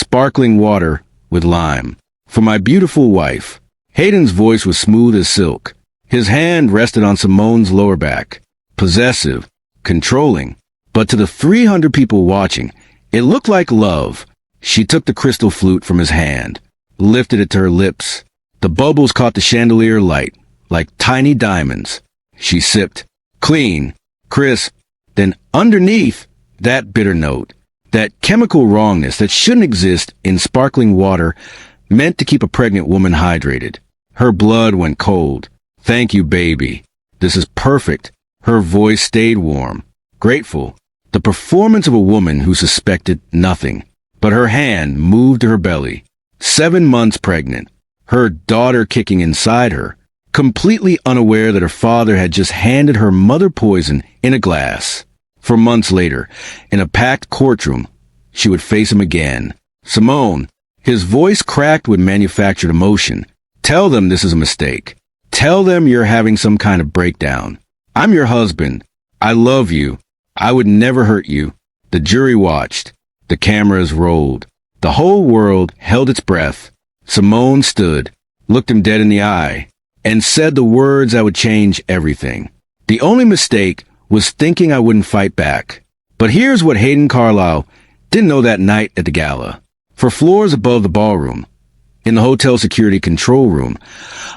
sparkling water with lime. For my beautiful wife. Hayden's voice was smooth as silk. His hand rested on Simone's lower back. Possessive, controlling. But to the 300 people watching, it looked like love. She took the crystal flute from his hand, lifted it to her lips. The bubbles caught the chandelier light, like tiny diamonds. She sipped. Clean, crisp. Then underneath, that bitter note, that chemical wrongness that shouldn't exist in sparkling water, meant to keep a pregnant woman hydrated. Her blood went cold. Thank you, baby. This is perfect. Her voice stayed warm, grateful. The performance of a woman who suspected nothing. But her hand moved to her belly. 7 months pregnant. Her daughter kicking inside her, completely unaware that her father had just handed her mother poison in a glass. For months later, in a packed courtroom, she would face him again. Simone, his voice cracked with manufactured emotion. Tell them this is a mistake. Tell them you're having some kind of breakdown. I'm your husband. I love you. I would never hurt you. The jury watched. The cameras rolled. The whole world held its breath. Simone stood, looked him dead in the eye, and said the words that would change everything. The only mistake was thinking I wouldn't fight back. But here's what Hayden Carlisle didn't know that night at the gala. For floors above the ballroom, in the hotel security control room,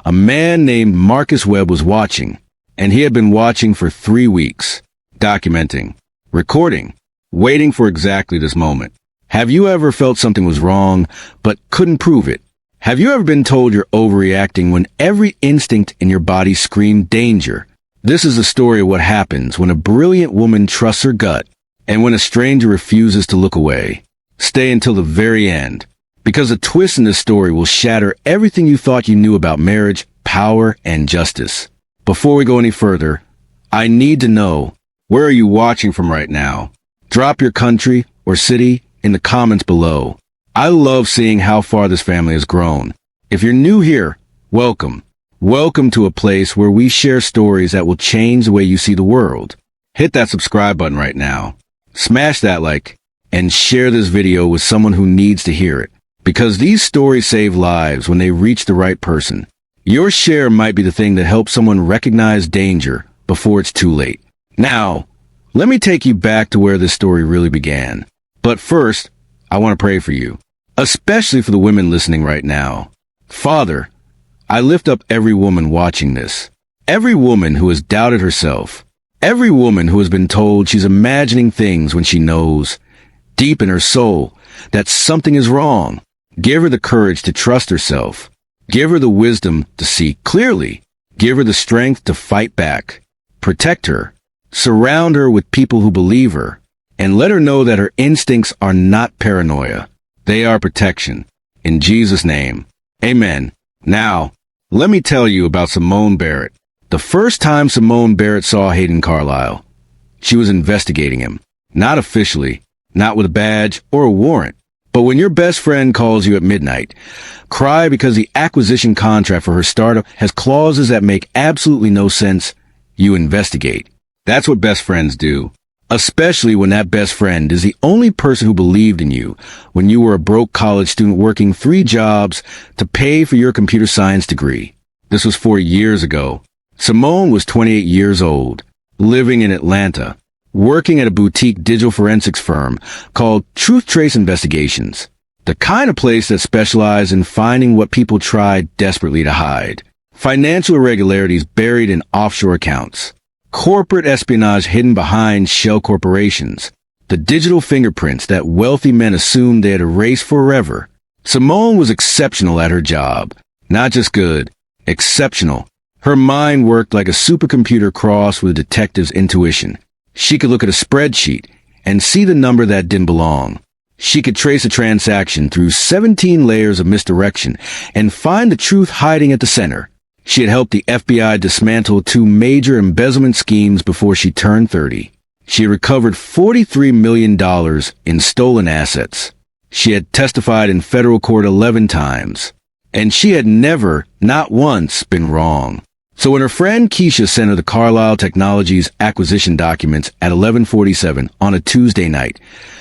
a man named Marcus Webb was watching, and he had been watching for 3 weeks, documenting, recording, waiting for exactly this moment. Have you ever felt something was wrong, but couldn't prove it? Have you ever been told you're overreacting when every instinct in your body screamed danger? This is the story of what happens when a brilliant woman trusts her gut, and when a stranger refuses to look away. Stay until the very end, because a twist in this story will shatter everything you thought you knew about marriage, power, and justice. Before we go any further, I need to know, where are you watching from right now? Drop your country or city in the comments below. I love seeing how far this family has grown. If you're new here, welcome. Welcome to a place where we share stories that will change the way you see the world. Hit that subscribe button right now. Smash that like, and share this video with someone who needs to hear it. Because these stories save lives when they reach the right person. Your share might be the thing that helps someone recognize danger before it's too late. Now, let me take you back to where this story really began. But first, I want to pray for you, especially for the women listening right now. Father, I lift up every woman watching this. Every woman who has doubted herself. Every woman who has been told she's imagining things when she knows, deep in her soul, that something is wrong. Give her the courage to trust herself. Give her the wisdom to see clearly. Give her the strength to fight back. Protect her. Surround her with people who believe her. And let her know that her instincts are not paranoia. They are protection. In Jesus' name. Amen. Now, let me tell you about Simone Barrett. The first time Simone Barrett saw Hayden Carlisle, she was investigating him. Not officially, not with a badge or a warrant. But when your best friend calls you at midnight, cry because the acquisition contract for her startup has clauses that make absolutely no sense, you investigate. That's what best friends do. Especially when that best friend is the only person who believed in you when you were a broke college student working 3 jobs to pay for your computer science degree. This was 4 years ago. Simone was 28 years old, living in Atlanta, working at a boutique digital forensics firm called Truth Trace Investigations, the kind of place that specialized in finding what people tried desperately to hide. Financial irregularities buried in offshore accounts. Corporate espionage hidden behind shell corporations. The digital fingerprints that wealthy men assumed they had erased forever. Simone was exceptional at her job. Not just good, exceptional. Her mind worked like a supercomputer crossed with a detective's intuition. She could look at a spreadsheet and see the number that didn't belong. She could trace a transaction through 17 layers of misdirection and find the truth hiding at the center. She had helped the FBI dismantle 2 major embezzlement schemes before she turned 30. She had recovered $43 million in stolen assets. She had testified in federal court 11 times. And she had never, not once, been wrong. So when her friend Keisha sent her the Carlisle Technologies acquisition documents at 11:47 on a Tuesday night,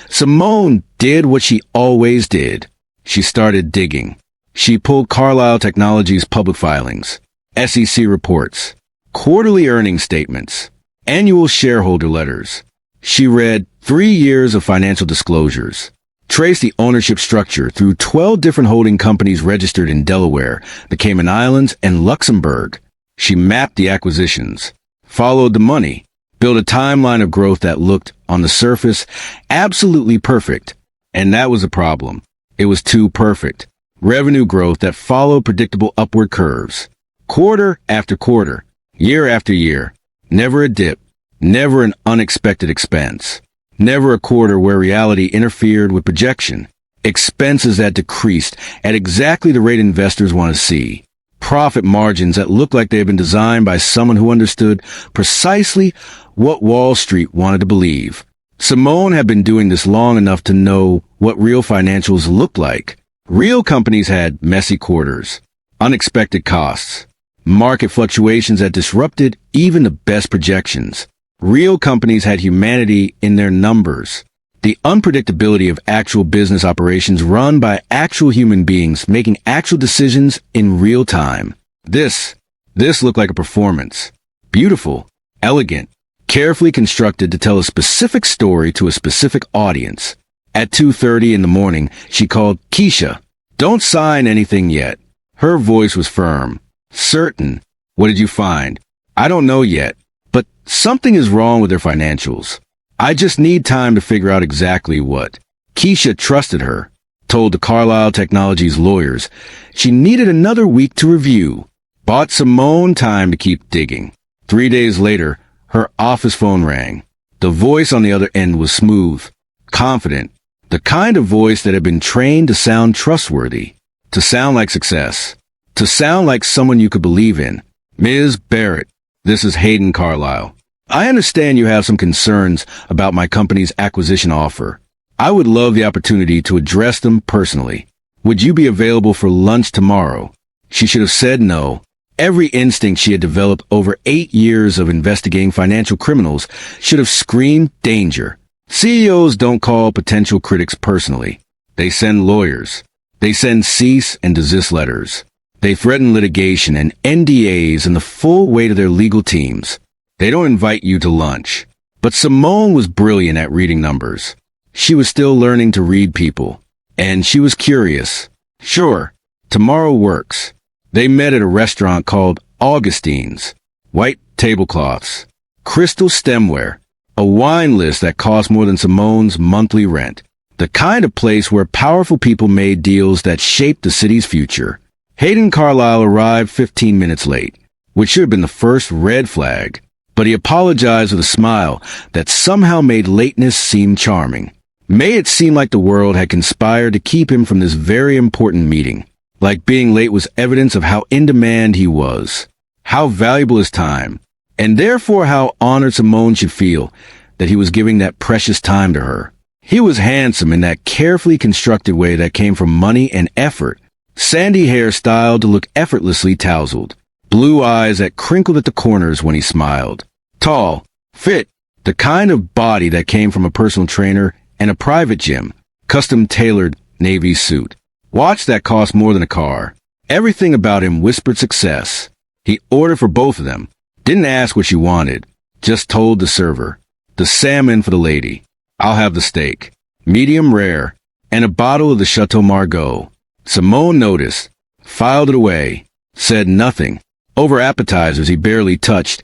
Simone did what she always did. She started digging. She pulled Carlyle Technologies' public filings, SEC reports, quarterly earnings statements, annual shareholder letters. She read 3 years of financial disclosures, traced the ownership structure through 12 different holding companies registered in Delaware, the Cayman Islands, and Luxembourg. She mapped the acquisitions, followed the money, built a timeline of growth that looked, on the surface, absolutely perfect. And that was a problem. It was too perfect. Revenue growth that followed predictable upward curves. Quarter after quarter, year after year. Never a dip. Never an unexpected expense. Never a quarter where reality interfered with projection. Expenses that decreased at exactly the rate investors want to see. Profit margins that looked like they had been designed by someone who understood precisely what Wall Street wanted to believe. Simone had been doing this long enough to know what real financials looked like. Real companies had messy quarters, unexpected costs, market fluctuations that disrupted even the best projections. Real companies had humanity in their numbers. The unpredictability of actual business operations run by actual human beings making actual decisions in real time. This looked like a performance. Beautiful, elegant, carefully constructed to tell a specific story to a specific audience. At 2:30 in the morning, she called Keisha. Don't sign anything yet. Her voice was firm, certain. What did you find? I don't know yet, but something is wrong with their financials. I just need time to figure out exactly what. Keisha trusted her, told the Carlyle Technologies lawyers she needed another week to review, bought Simone time to keep digging. 3 days later, her office phone rang. The voice on the other end was smooth, confident, the kind of voice that had been trained to sound trustworthy, to sound like success, to sound like someone you could believe in. Ms. Barrett, this is Hayden Carlyle. I understand you have some concerns about my company's acquisition offer. I would love the opportunity to address them personally. Would you be available for lunch tomorrow? She should have said no. Every instinct she had developed over 8 years of investigating financial criminals should have screamed danger. CEOs don't call potential critics personally. They send lawyers. They send cease and desist letters. They threaten litigation and NDAs and the full weight of their legal teams. They don't invite you to lunch. But Simone was brilliant at reading numbers. She was still learning to read people. And she was curious. Sure, tomorrow works. They met at a restaurant called Augustine's. White tablecloths, crystal stemware, a wine list that cost more than Simone's monthly rent. The kind of place where powerful people made deals that shaped the city's future. Hayden Carlyle arrived 15 minutes late, which should have been the first red flag. But he apologized with a smile that somehow made lateness seem charming. Made it seem like the world had conspired to keep him from this very important meeting. Like being late was evidence of how in demand he was, how valuable his time, and therefore how honored Simone should feel that he was giving that precious time to her. He was handsome in that carefully constructed way that came from money and effort. Sandy hair styled to look effortlessly tousled. Blue eyes that crinkled at the corners when he smiled. Tall, fit, the kind of body that came from a personal trainer and a private gym. Custom-tailored navy suit. Watch that cost more than a car. Everything about him whispered success. He ordered for both of them. Didn't ask what she wanted. Just told the server. The salmon for the lady. I'll have the steak. Medium rare. And a bottle of the Chateau Margaux. Simone noticed. Filed it away. Said nothing. Over appetizers he barely touched,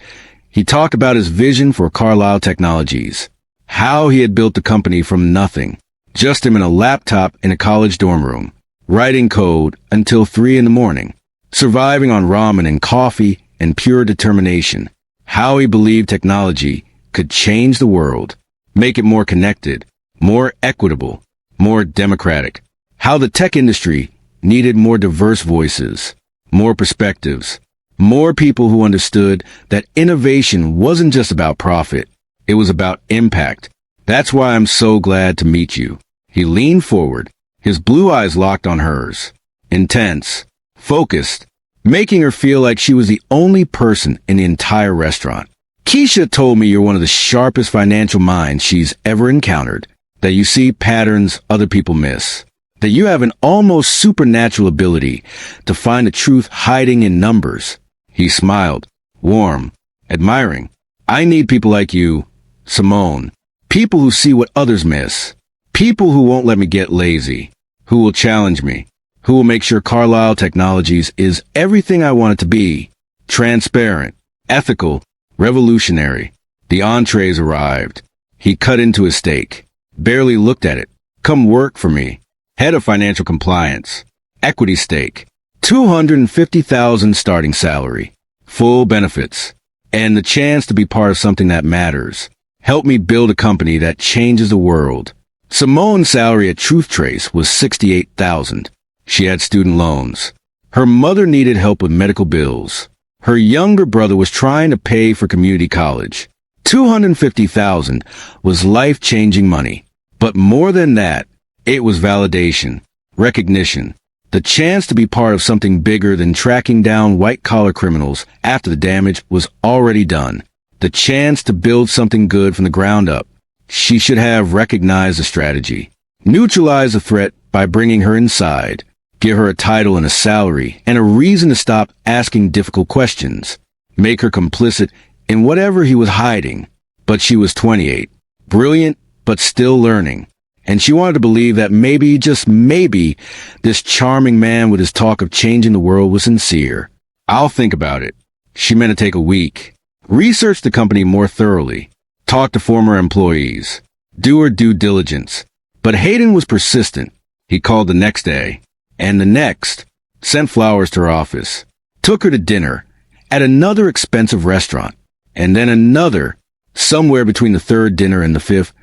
he talked about his vision for Carlyle Technologies. How he had built the company from nothing. Just him and a laptop in a college dorm room. Writing code until 3 in the morning. Surviving on ramen and coffee and pure determination. How he believed technology could change the world. Make it more connected, more equitable, more democratic. How the tech industry needed more diverse voices, more perspectives. More people who understood that innovation wasn't just about profit. It was about impact. That's why I'm so glad to meet you. He leaned forward, his blue eyes locked on hers. Intense, focused, making her feel like she was the only person in the entire restaurant. Keisha told me you're one of the sharpest financial minds she's ever encountered, that you see patterns other people miss. that you have an almost supernatural ability to find the truth hiding in numbers. He smiled, warm, admiring. I need people like you, Simone. People who see what others miss. People who won't let me get lazy. Who will challenge me. Who will make sure Carlisle Technologies is everything I want it to be. Transparent, ethical, revolutionary. The entrees arrived. He cut into his steak. Barely looked at it. Come work for me. Head of Financial Compliance. Equity stake. $250,000 starting salary. Full benefits. And the chance to be part of something that matters. Help me build a company that changes the world. Simone's salary at Truth Trace was $68,000. She had student loans. Her mother needed help with medical bills. Her younger brother was trying to pay for community college. $250,000 was life-changing money. But more than that, it was validation, recognition, the chance to be part of something bigger than tracking down white-collar criminals after the damage was already done. The chance to build something good from the ground up. She should have recognized the strategy. Neutralize the threat by bringing her inside. Give her a title and a salary and a reason to stop asking difficult questions. Make her complicit in whatever he was hiding. But she was 28. Brilliant, but still learning. And she wanted to believe that maybe, just maybe, this charming man with his talk of changing the world was sincere. I'll think about it. She meant to take a week. Research the company more thoroughly. Talk to former employees. Do her due diligence. But Hayden was persistent. He called the next day. And the next. Sent flowers to her office. Took her to dinner. At another expensive restaurant. And then another. Somewhere between the third dinner and the fifth.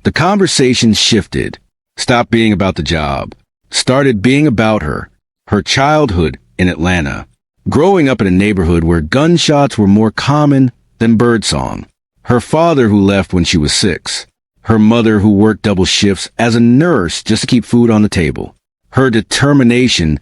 The conversation shifted. Stopped being about the job. Started being about her. Her childhood in Atlanta. Growing up in a neighborhood where gunshots were more common than birdsong. Her father who left when she was 6. Her mother who worked double shifts as a nurse just to keep food on the table. Her determination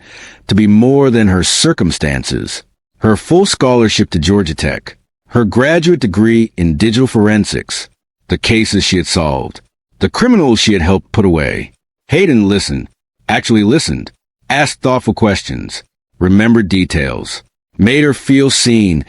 to be more than her circumstances. Her full scholarship to Georgia Tech. Her graduate degree in digital forensics. The cases she had solved. The criminals she had helped put away. Hayden listened. Actually listened. Asked thoughtful questions. Remembered details. Made her feel seen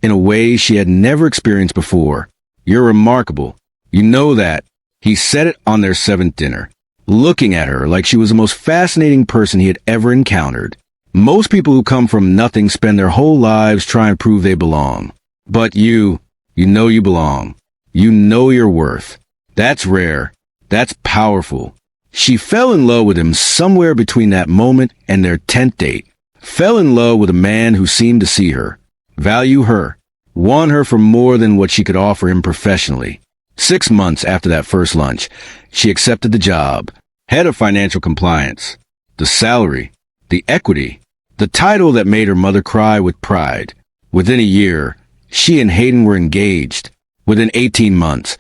in a way she had never experienced before. You're remarkable. You know that. He said it on their 7th dinner. Looking at her like she was the most fascinating person he had ever encountered. Most people who come from nothing spend their whole lives trying to prove they belong. But you know you belong. You know your worth. That's rare. That's powerful. She fell in love with him somewhere between that moment and their 10th date. Fell in love with a man who seemed to see her, value her, want her for more than what she could offer him professionally. 6 months after that first lunch, she accepted the job, head of financial compliance. The salary, the equity, the title that made her mother cry with pride. Within a year, she and Hayden were engaged. Within 18 months,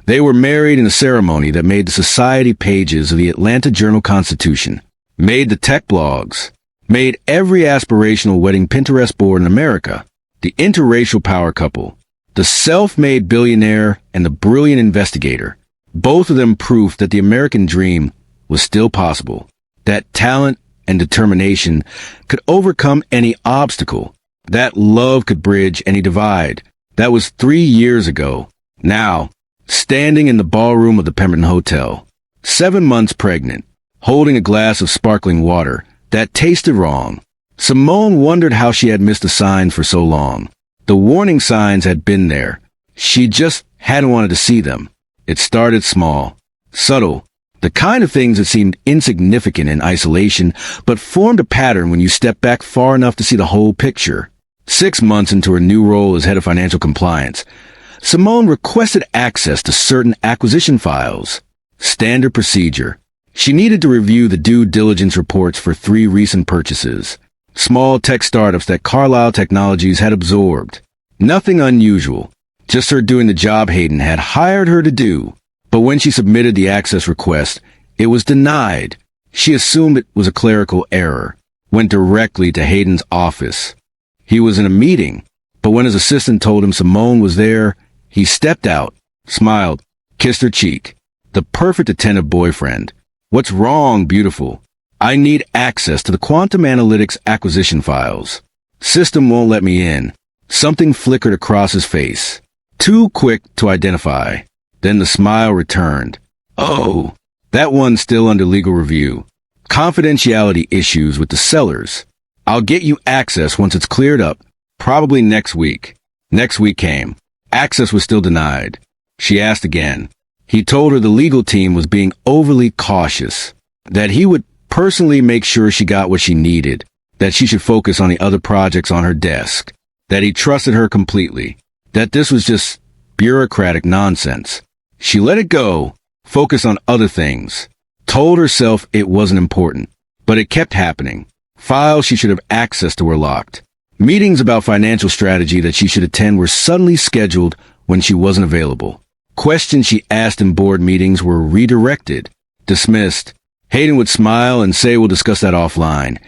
they were married in a ceremony that made the society pages of the Atlanta Journal-Constitution, made the tech blogs, made every aspirational wedding Pinterest board in America. The interracial power couple, the self-made billionaire and the brilliant investigator, both of them proof that the American dream was still possible, that talent and determination could overcome any obstacle, that love could bridge any divide. That was 3 years ago. Now, standing in the ballroom of the Pemberton Hotel, 7 months pregnant, holding a glass of sparkling water that tasted wrong, Simone wondered how she had missed the signs for so long. The warning signs had been there. She just hadn't wanted to see them. It started small, subtle, the kind of things that seemed insignificant in isolation, but formed a pattern when you stepped back far enough to see the whole picture. 6 months into her new role as head of financial compliance, Simone requested access to certain acquisition files. Standard procedure. She needed to review the due diligence reports for 3 recent purchases. Small tech startups that Carlisle Technologies had absorbed. Nothing unusual. Just her doing the job Hayden had hired her to do. But when she submitted the access request, it was denied. She assumed it was a clerical error. Went directly to Hayden's office. He was in a meeting, but when his assistant told him Simone was there, he stepped out, smiled, kissed her cheek. The perfect attentive boyfriend. What's wrong, beautiful? I need access to the quantum analytics acquisition files. System won't let me in. Something flickered across his face. Too quick to identify. Then the smile returned. Oh, that one's still under legal review. Confidentiality issues with the sellers. I'll get you access once it's cleared up, probably next week. Next week came. Access was still denied. She asked again. He told her the legal team was being overly cautious, that he would personally make sure she got what she needed, that she should focus on the other projects on her desk, that he trusted her completely, that this was just bureaucratic nonsense. She let it go, focused on other things, told herself it wasn't important, but it kept happening. Files she should have access to were locked. Meetings about financial strategy that she should attend were suddenly scheduled when she wasn't available. Questions she asked in board meetings were redirected, dismissed. Hayden would smile and say, "We'll discuss that offline."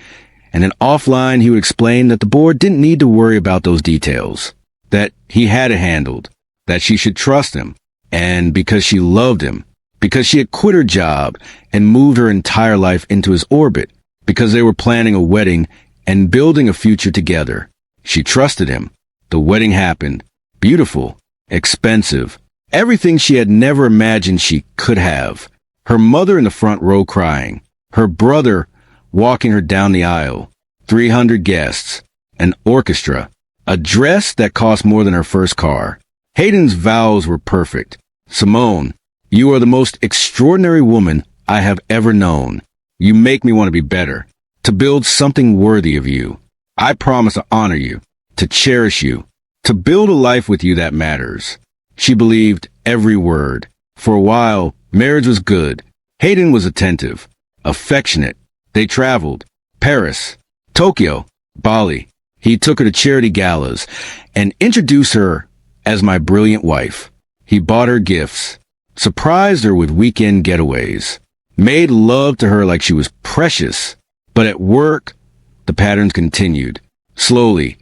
And then offline, he would explain that the board didn't need to worry about those details, that he had it handled, that she should trust him. And because she loved him, because she had quit her job and moved her entire life into his orbit, because they were planning a wedding and building a future together, she trusted him. The wedding happened. Beautiful, expensive, everything she had never imagined she could have. Her mother in the front row crying, her brother walking her down the aisle, 300 guests, an orchestra, a dress that cost more than her first car. Hayden's vows were perfect. "Simone, you are the most extraordinary woman I have ever known. You make me want to be better, to build something worthy of you. I promise to honor you, to cherish you, to build a life with you that matters." She believed every word. For a while, marriage was good. Hayden was attentive, affectionate. They traveled. Paris, Tokyo, Bali. He took her to charity galas and introduced her as my brilliant wife. He bought her gifts, surprised her with weekend getaways, made love to her like she was precious. But at work, the patterns continued. Slowly,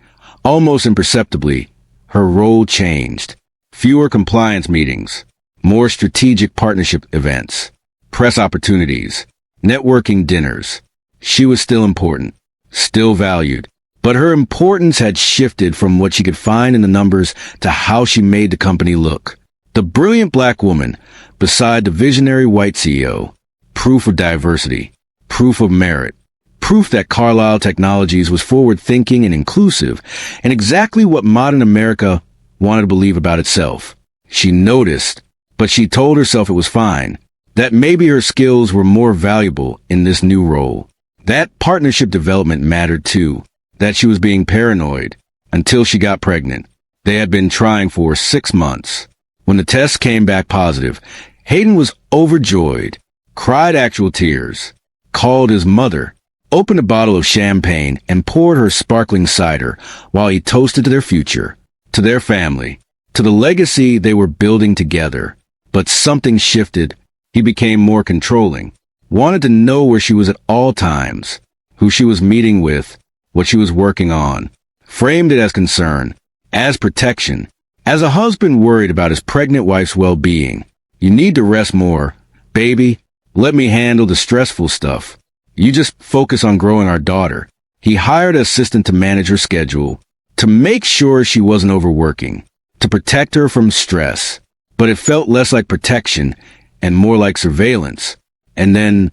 almost imperceptibly, her role changed. Fewer compliance meetings, more strategic partnership events, press opportunities, networking dinners. She was still important, still valued, but her importance had shifted from what she could find in the numbers to how she made the company look. The brilliant black woman beside the visionary white CEO, proof of diversity, proof of merit, proof that Carlyle Technologies was forward-thinking and inclusive, and exactly what modern America wanted to believe about itself. She noticed, but she told herself it was fine, that maybe her skills were more valuable in this new role. That partnership development mattered too, that she was being paranoid until she got pregnant. They had been trying for 6 months. When the test came back positive, Hayden was overjoyed, cried actual tears, called his mother, opened a bottle of champagne and poured her sparkling cider while he toasted to their future, to their family, to the legacy they were building together. But something shifted. He became more controlling, wanted to know where she was at all times, who she was meeting with, what she was working on, framed it as concern, as protection, as a husband worried about his pregnant wife's well-being. "You need to rest more, baby. Let me handle the stressful stuff. You just focus on growing our daughter." He hired an assistant to manage her schedule, to make sure she wasn't overworking, to protect her from stress. But it felt less like protection and more like surveillance. And then,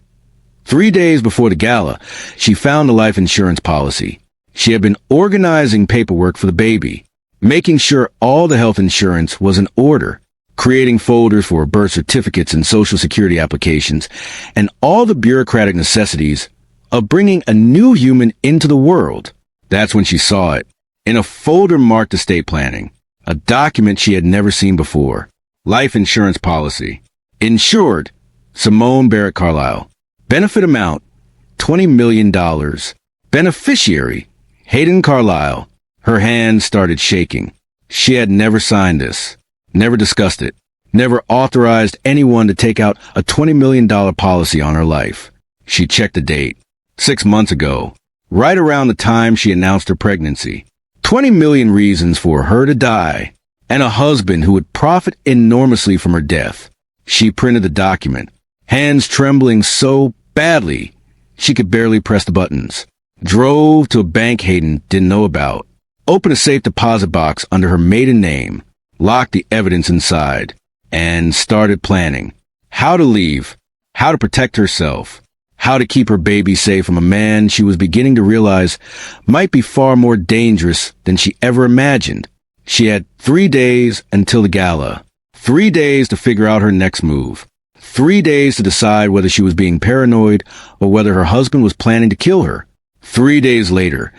3 days before the gala, she found a life insurance policy. She had been organizing paperwork for the baby, making sure all the health insurance was in order, creating folders for birth certificates and social security applications, and all the bureaucratic necessities of bringing a new human into the world. That's when she saw it, in a folder marked estate planning, a document she had never seen before. Life insurance policy. Insured, Simone Barrett Carlyle. Benefit amount, $20 million. Beneficiary, Hayden Carlyle. Her hands started shaking. She had never signed this, never discussed it, never authorized anyone to take out a $20 million policy on her life. She checked the date. 6 months ago, right around the time she announced her pregnancy. 20 million reasons for her to die, and a husband who would profit enormously from her death. She printed the document, hands trembling so badly She could barely press the buttons. Drove to a bank Hayden didn't know about. Opened a safe deposit box under her maiden name. Locked the evidence inside. And started planning. How to leave. How to protect herself. How to keep her baby safe from a man she was beginning to realize might be far more dangerous than she ever imagined. She had 3 days until the gala. 3 days to figure out her next move. 3 days to decide whether she was being paranoid or whether her husband was planning to kill her. 3 days later,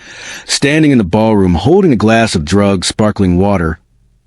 standing in the ballroom holding a glass of drugged sparkling water,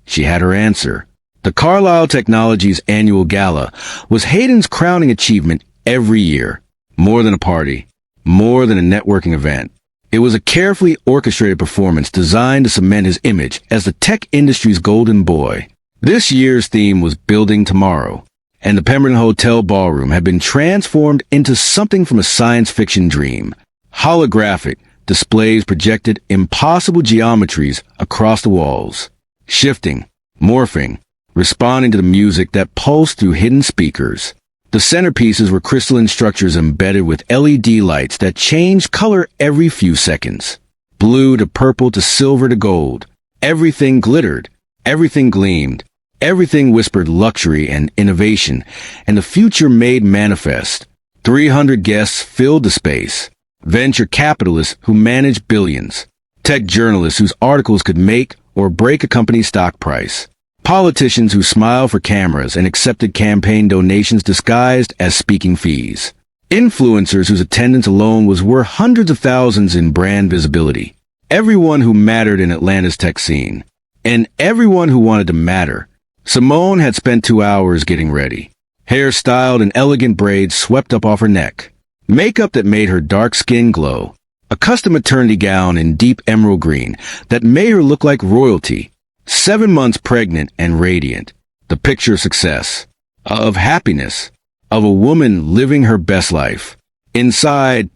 she had her answer. The Carlisle Technologies annual gala was Hayden's crowning achievement every year. More than a party, more than a networking event. It was a carefully orchestrated performance designed to cement his image as the tech industry's golden boy. This year's theme was Building Tomorrow, and the Pemberton Hotel ballroom had been transformed into something from a science fiction dream. Holographic displays projected impossible geometries across the walls, shifting, morphing, responding to the music that pulsed through hidden speakers. The centerpieces were crystalline structures embedded with LED lights that changed color every few seconds. Blue to purple to silver to gold. Everything glittered. Everything gleamed. Everything whispered luxury and innovation, and the future made manifest. 300 guests filled the space. Venture capitalists who managed billions. Tech journalists whose articles could make or break a company's stock price. Politicians who smiled for cameras and accepted campaign donations disguised as speaking fees. Influencers whose attendance alone was worth hundreds of thousands in brand visibility. Everyone who mattered in Atlanta's tech scene. And everyone who wanted to matter. Simone had spent 2 hours getting ready. Hair styled in elegant braids swept up off her neck. Makeup that made her dark skin glow. A custom maternity gown in deep emerald green that made her look like royalty. 7 months pregnant and radiant. The picture of success. Of happiness. Of a woman living her best life. Inside,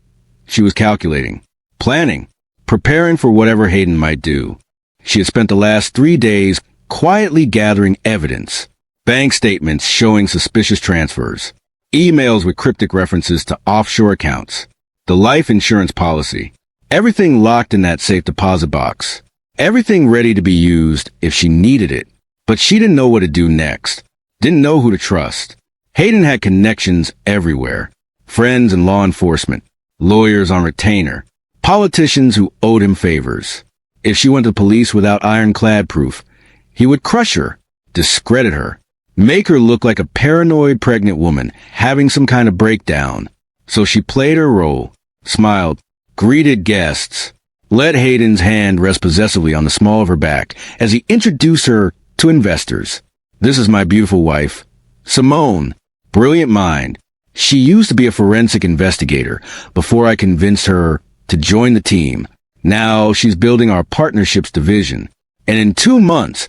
she was calculating. Planning. Preparing for whatever Hayden might do. She had spent the last 3 days quietly gathering evidence. Bank statements showing suspicious transfers. Emails with cryptic references to offshore accounts. The life insurance policy. Everything locked in that safe deposit box. Everything ready to be used if she needed it. But she didn't know what to do next. Didn't know who to trust. Hayden had connections everywhere. Friends in law enforcement. Lawyers on retainer. Politicians who owed him favors. If she went to police without ironclad proof, he would crush her, discredit her, make her look like a paranoid pregnant woman having some kind of breakdown. So she played her role, smiled, greeted guests, let Hayden's hand rest possessively on the small of her back as he introduced her to investors. This is my beautiful wife, Simone, brilliant mind. She used to be a forensic investigator before I convinced her to join the team. Now she's building our partnerships division. And in 2 months,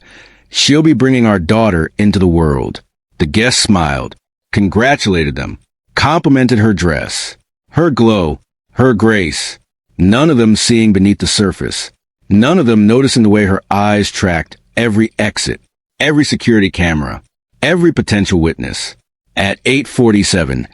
she'll be bringing our daughter into the world. The guests smiled, congratulated them, complimented her dress, her glow, her grace. None of them seeing beneath the surface. None of them noticing the way her eyes tracked every exit, every security camera, every potential witness. At 8:47,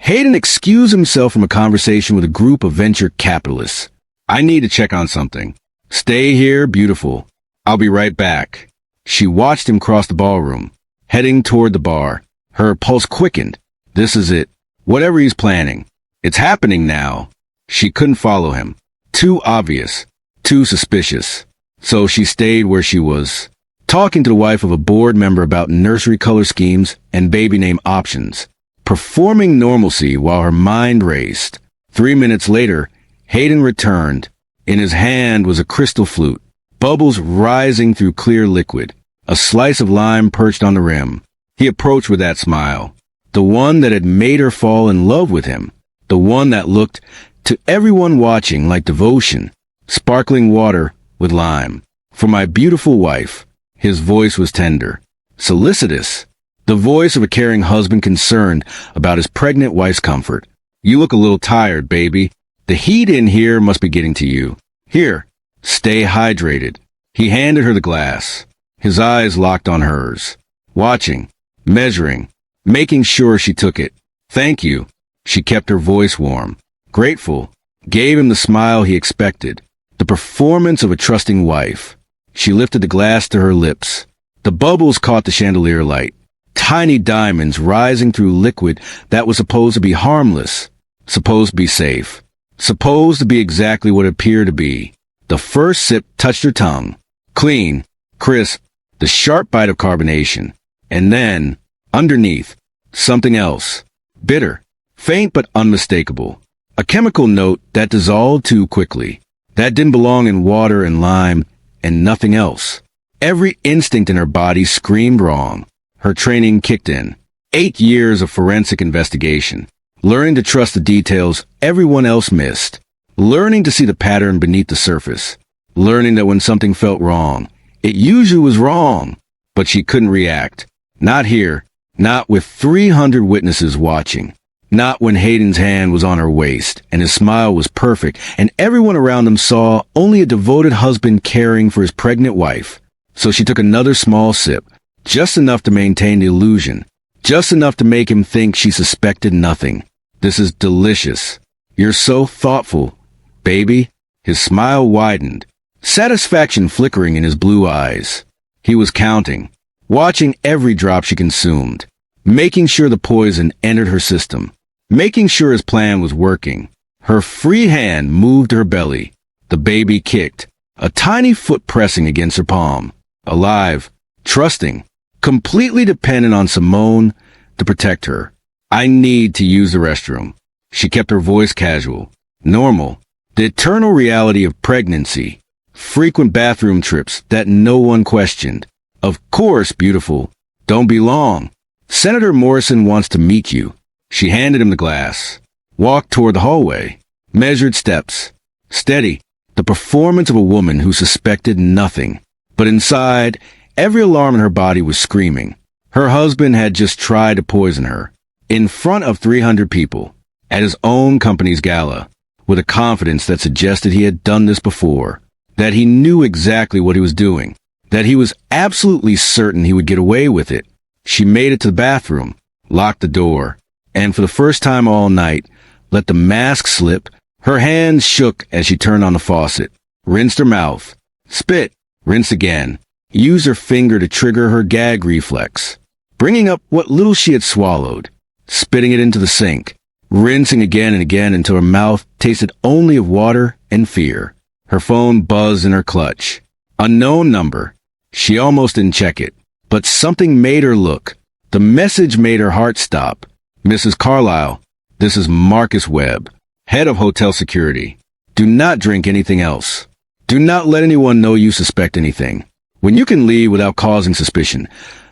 Hayden excused himself from a conversation with a group of venture capitalists. I need to check on something. Stay here, beautiful. I'll be right back. She watched him cross the ballroom, heading toward the bar. Her pulse quickened. This is it. Whatever he's planning. It's happening now. She couldn't follow him. Too obvious. Too suspicious. So she stayed where she was, talking to the wife of a board member about nursery color schemes and baby name options, performing normalcy while her mind raced. 3 minutes later, Hayden returned. In his hand was a crystal flute, bubbles rising through clear liquid, a slice of lime perched on the rim. He approached with that smile, the one that had made her fall in love with him, the one that looked to everyone watching like devotion. Sparkling water with lime. For my beautiful wife. His voice was tender, solicitous, the voice of a caring husband concerned about his pregnant wife's comfort. You look a little tired, baby. The heat in here must be getting to you. Here, stay hydrated. He handed her the glass, his eyes locked on hers, watching, measuring, making sure she took it. Thank you. She kept her voice warm. grateful, gave him the smile he expected, the performance of a trusting wife. She lifted the glass to her lips. The bubbles caught the chandelier light, tiny diamonds rising through liquid that was supposed to be harmless, supposed to be safe, supposed to be exactly what it appeared to be. The first sip touched her tongue, clean, crisp, the sharp bite of carbonation. And then, underneath, something else, bitter, faint but unmistakable. A chemical note that dissolved too quickly, that didn't belong in water and lime and nothing else. Every instinct in her body screamed wrong. Her training kicked in. 8 years of forensic investigation, learning to trust the details everyone else missed, learning to see the pattern beneath the surface, learning that when something felt wrong, it usually was wrong, but she couldn't react. Not here, not with 300 witnesses watching, not when Hayden's hand was on her waist and his smile was perfect and everyone around him saw only a devoted husband caring for his pregnant wife. So she took another small sip, just enough to maintain the illusion, just enough to make him think she suspected nothing. This is delicious. You're so thoughtful, baby. His smile widened, satisfaction flickering in his blue eyes. He was counting, watching every drop she consumed, making sure the poison entered her system, making sure his plan was working. Her free hand moved to her belly. The baby kicked, a tiny foot pressing against her palm. Alive, trusting, completely dependent on Simone to protect her. I need to use the restroom. She kept her voice casual, normal, the eternal reality of pregnancy, frequent bathroom trips that no one questioned. Of course, beautiful. Don't be long. Senator Morrison wants to meet you. She handed him the glass, walked toward the hallway, measured steps. Steady, the performance of a woman who suspected nothing. But inside, every alarm in her body was screaming. Her husband had just tried to poison her, in front of 300 people, at his own company's gala, with a confidence that suggested he had done this before, that he knew exactly what he was doing, that he was absolutely certain he would get away with it. She made it to the bathroom, locked the door, and for the first time all night, let the mask slip. Her hands shook as she turned on the faucet, rinsed her mouth, spit, rinsed again, used her finger to trigger her gag reflex, bringing up what little she had swallowed, spitting it into the sink, rinsing again and again until her mouth tasted only of water and fear. Her phone buzzed in her clutch. Unknown number. She almost didn't check it, but something made her look. The message made her heart stop. Mrs. Carlyle, this is Marcus Webb, head of hotel security. Do not drink anything else. Do not let anyone know you suspect anything. When you can leave without causing suspicion,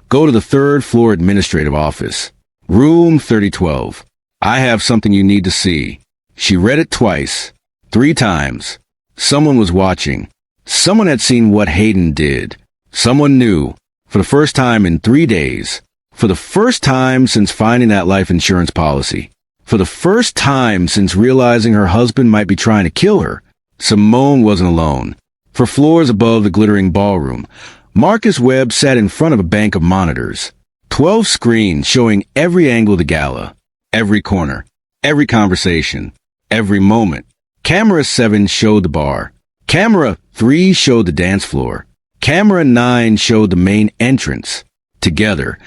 go to the 3rd floor administrative office, room 3012. I have something you need to see. She read it twice, 3 times. Someone was watching. Someone had seen what Hayden did. Someone knew, for the first time in 3 days, for the first time since finding that life insurance policy, for the first time since realizing her husband might be trying to kill her. Simone wasn't alone. For floors above the glittering ballroom, Marcus Webb sat in front of a bank of monitors. 12 screens showing every angle of the gala, every corner, every conversation, every moment. Camera 7 showed the bar. Camera 3 showed the dance floor. Camera 9 showed the main entrance. Together,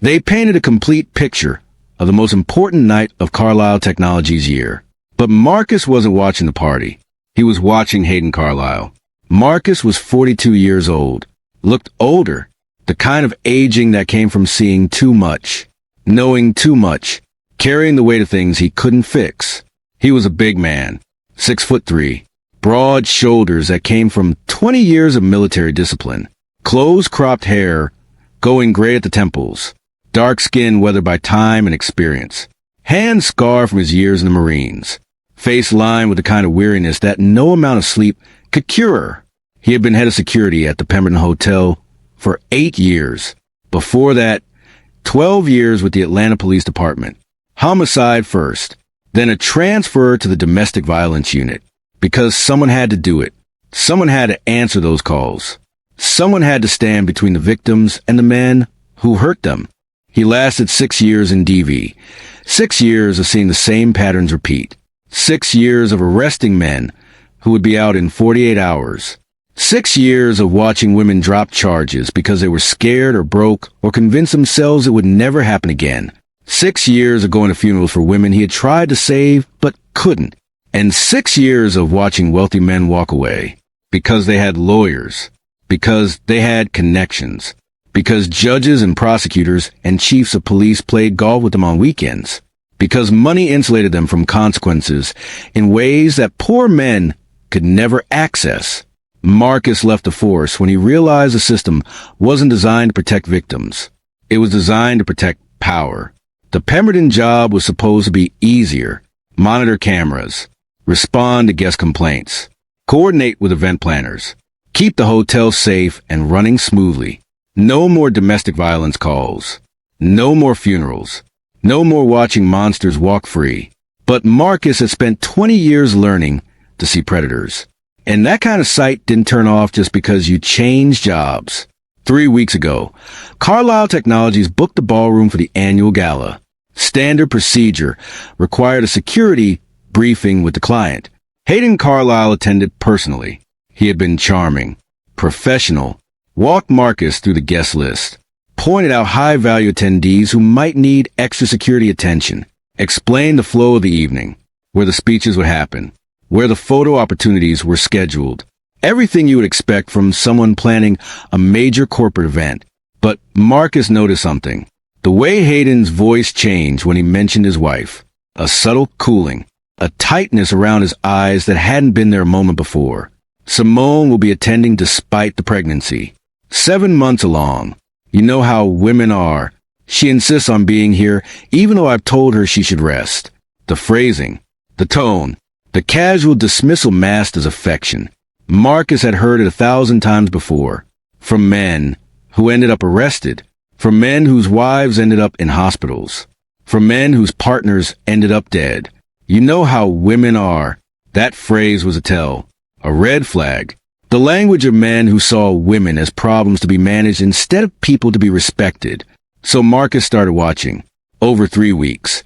they painted a complete picture of the most important night of Carlyle Technologies' year. But Marcus wasn't watching the party. He was watching Hayden Carlyle. Marcus was 42 years old, looked older, the kind of aging that came from seeing too much, knowing too much, carrying the weight of things he couldn't fix. He was a big man, 6'3", broad shoulders that came from 20 years of military discipline, close-cropped hair going gray at the temples, dark skin weathered by time and experience, hands scarred from his years in the Marines, face lined with the kind of weariness that no amount of sleep could cure. He had been head of security at the Pemberton Hotel for 8 years. Before that, 12 years with the Atlanta Police Department. Homicide first, then a transfer to the domestic violence unit. Because someone had to do it. Someone had to answer those calls. Someone had to stand between the victims and the men who hurt them. He lasted 6 years in DV. 6 years of seeing the same patterns repeat. 6 years of arresting men who would be out in 48 hours. 6 years of watching women drop charges because they were scared or broke or convinced themselves it would never happen again. 6 years of going to funerals for women he had tried to save but couldn't. And 6 years of watching wealthy men walk away because they had lawyers, because they had connections, because judges and prosecutors and chiefs of police played golf with them on weekends, because money insulated them from consequences in ways that poor men could never access. Marcus left the force when he realized the system wasn't designed to protect victims. It was designed to protect power. The Pemberton job was supposed to be easier. Monitor cameras, respond to guest complaints, coordinate with event planners, keep the hotel safe and running smoothly. No more domestic violence calls. No more funerals. No more watching monsters walk free. But Marcus had spent 20 years learning to see predators. And that kind of sight didn't turn off just because you changed jobs. 3 weeks ago, Carlisle Technologies booked the ballroom for the annual gala. Standard procedure required a security briefing with the client. Hayden Carlisle attended personally. He had been charming, professional, walked Marcus through the guest list, pointed out high-value attendees who might need extra security attention, explained the flow of the evening, where the speeches would happen, where the photo opportunities were scheduled. Everything you would expect from someone planning a major corporate event. But Marcus noticed something. The way Hayden's voice changed when he mentioned his wife. A subtle cooling, a tightness around his eyes that hadn't been there a moment before. Simone will be attending despite the pregnancy. 7 months along. You know how women are. She insists on being here, even though I've told her she should rest. The phrasing, the tone, the casual dismissal masked as affection. Marcus had heard it 1,000 times before. From men who ended up arrested. From men whose wives ended up in hospitals. From men whose partners ended up dead. You know how women are. That phrase was a tell. A red flag. The language of men who saw women as problems to be managed instead of people to be respected. So Marcus started watching. Over 3 weeks.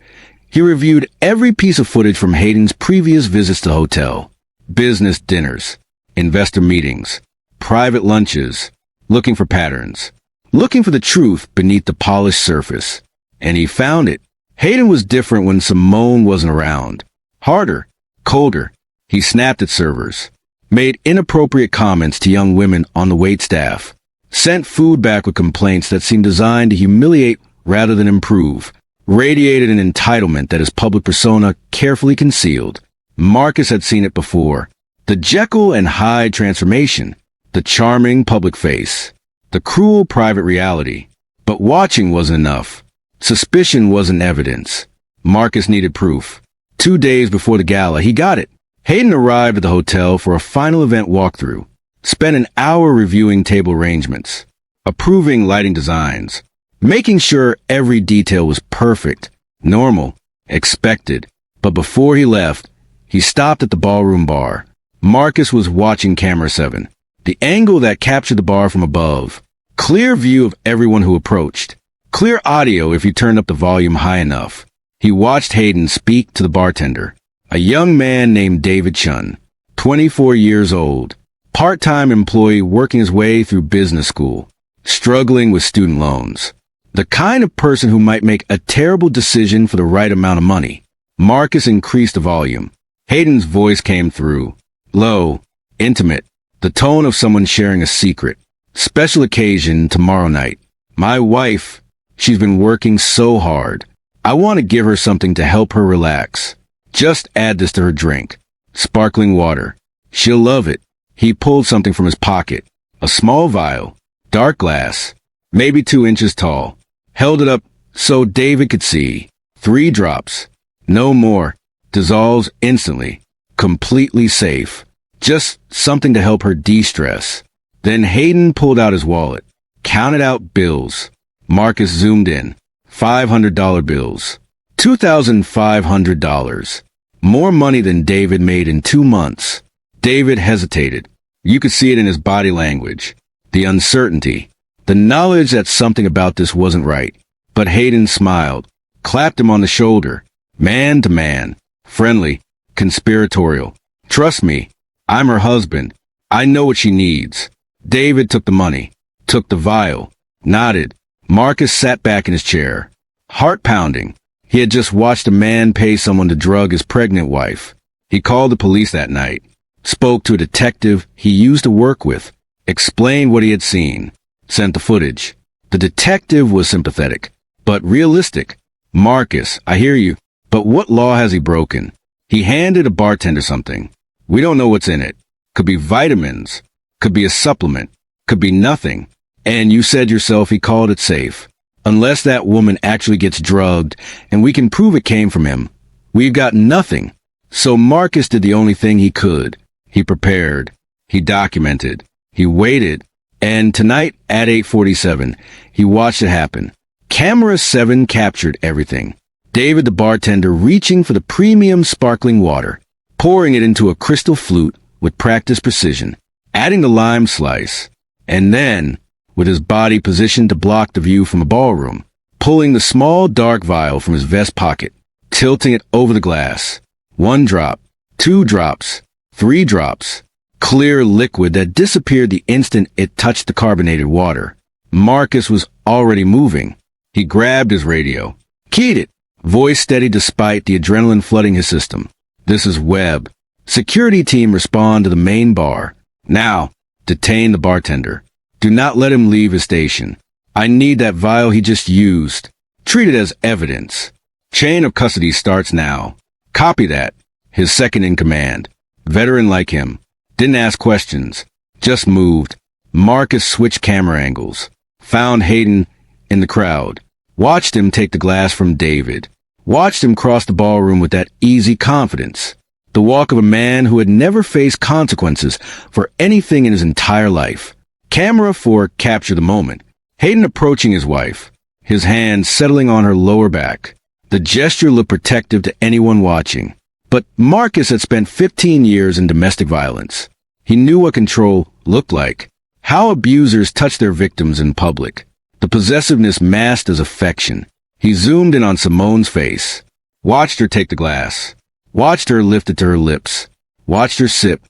He reviewed every piece of footage from Hayden's previous visits to the hotel. Business dinners. Investor meetings. Private lunches. Looking for patterns. Looking for the truth beneath the polished surface. And he found it. Hayden was different when Simone wasn't around. Harder. Colder. He snapped at servers. Made inappropriate comments to young women on the waitstaff. Sent food back with complaints that seemed designed to humiliate rather than improve. Radiated an entitlement that his public persona carefully concealed. Marcus had seen it before. The Jekyll and Hyde transformation. The charming public face. The cruel private reality. But watching wasn't enough. Suspicion wasn't evidence. Marcus needed proof. 2 days before the gala, he got it. Hayden arrived at the hotel for a final event walkthrough. Spent an hour reviewing table arrangements. Approving lighting designs. Making sure every detail was perfect, normal, expected. But before he left, he stopped at the ballroom bar. Marcus was watching camera 7. The angle that captured the bar from above. Clear view of everyone who approached. Clear audio if you turned up the volume high enough. He watched Hayden speak to the bartender. A young man named David Chun, 24 years old. Part-time employee working his way through business school. Struggling with student loans. The kind of person who might make a terrible decision for the right amount of money. Marcus increased the volume. Hayden's voice came through. Low, intimate, the tone of someone sharing a secret. Special occasion tomorrow night. My wife, she's been working so hard. I want to give her something to help her relax. Just add this to her drink. Sparkling water. She'll love it. He pulled something from his pocket. A small vial. Dark glass. Maybe 2 inches tall. Held it up so David could see. 3 drops. No more. Dissolves instantly. Completely safe. Just something to help her de-stress. Then Hayden pulled out his wallet. Counted out bills. Marcus zoomed in. $500 bills. $2,500. More money than David made in 2 months. David hesitated. You could see it in his body language. The uncertainty. The knowledge that something about this wasn't right. But Hayden smiled. Clapped him on the shoulder. Man to man. Friendly. conspiratorial. Trust me, I'm her husband. I know what she needs. David took the money, took the vial, nodded. Marcus sat back in his chair, heart pounding. He had just watched a man pay someone to drug his pregnant wife. He called the police that night, spoke to a detective he used to work with, explained what he had seen, sent the footage. The detective was sympathetic, but realistic. Marcus, I hear you, but what law has he broken? He handed a bartender something. We don't know what's in it. Could be vitamins, could be a supplement, could be nothing. And you said yourself he called it safe. Unless that woman actually gets drugged and we can prove it came from him, we've got nothing. So Marcus did the only thing he could. He prepared. He documented. He waited. And tonight at 8:47, he watched it happen. Camera 7 captured everything. David the bartender reaching for the premium sparkling water, pouring it into a crystal flute with practiced precision, adding the lime slice, and then, with his body positioned to block the view from a ballroom, pulling the small dark vial from his vest pocket, tilting it over the glass. 1 drop, 2 drops, 3 drops, clear liquid that disappeared the instant it touched the carbonated water. Marcus was already moving. He grabbed his radio, keyed it, voice steady despite the adrenaline flooding his system. This is Webb. Security team respond to the main bar. Now, detain the bartender. Do not let him leave his station. I need that vial he just used. Treat it as evidence. Chain of custody starts now. Copy that. His second in command. Veteran like him. Didn't ask questions. Just moved. Marcus switched camera angles. Found Hayden in the crowd. Watched him take the glass from David. Watched him cross the ballroom with that easy confidence. The walk of a man who had never faced consequences for anything in his entire life. Camera 4 captured the moment. Hayden approaching his wife, his hand settling on her lower back. The gesture looked protective to anyone watching. But Marcus had spent 15 years in domestic violence. He knew what control looked like, how abusers touched their victims in public. The possessiveness masked as affection. He zoomed in on Simone's face, watched her take the glass, watched her lift it to her lips, watched her sip,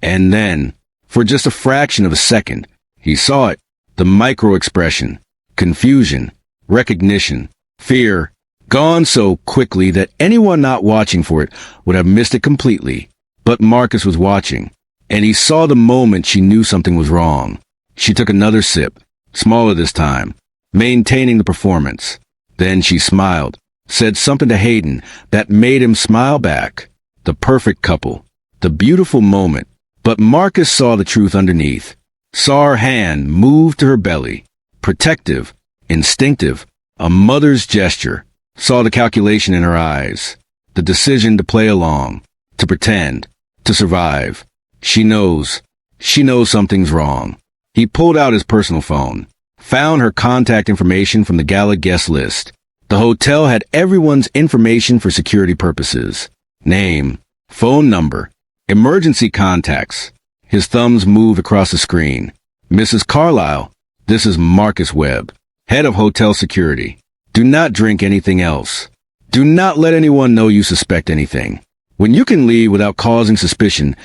and then, for just a fraction of a second, he saw it, the micro-expression, confusion, recognition, fear, gone so quickly that anyone not watching for it would have missed it completely. But Marcus was watching, and he saw the moment she knew something was wrong. She took another sip, smaller this time, maintaining the performance. Then she smiled, said something to Hayden that made him smile back. The perfect couple, the beautiful moment. But Marcus saw the truth underneath. Saw her hand move to her belly, protective, instinctive, a mother's gesture. Saw the calculation in her eyes, the decision to play along, to pretend, to survive. She knows something's wrong. He pulled out his personal phone, found her contact information from the Gala guest list. The hotel had everyone's information for security purposes. Name, phone number, emergency contacts. His thumbs moved across the screen. Mrs. Carlyle, this is Marcus Webb, head of hotel security. Do not drink anything else. Do not let anyone know you suspect anything. When you can leave without causing suspicion,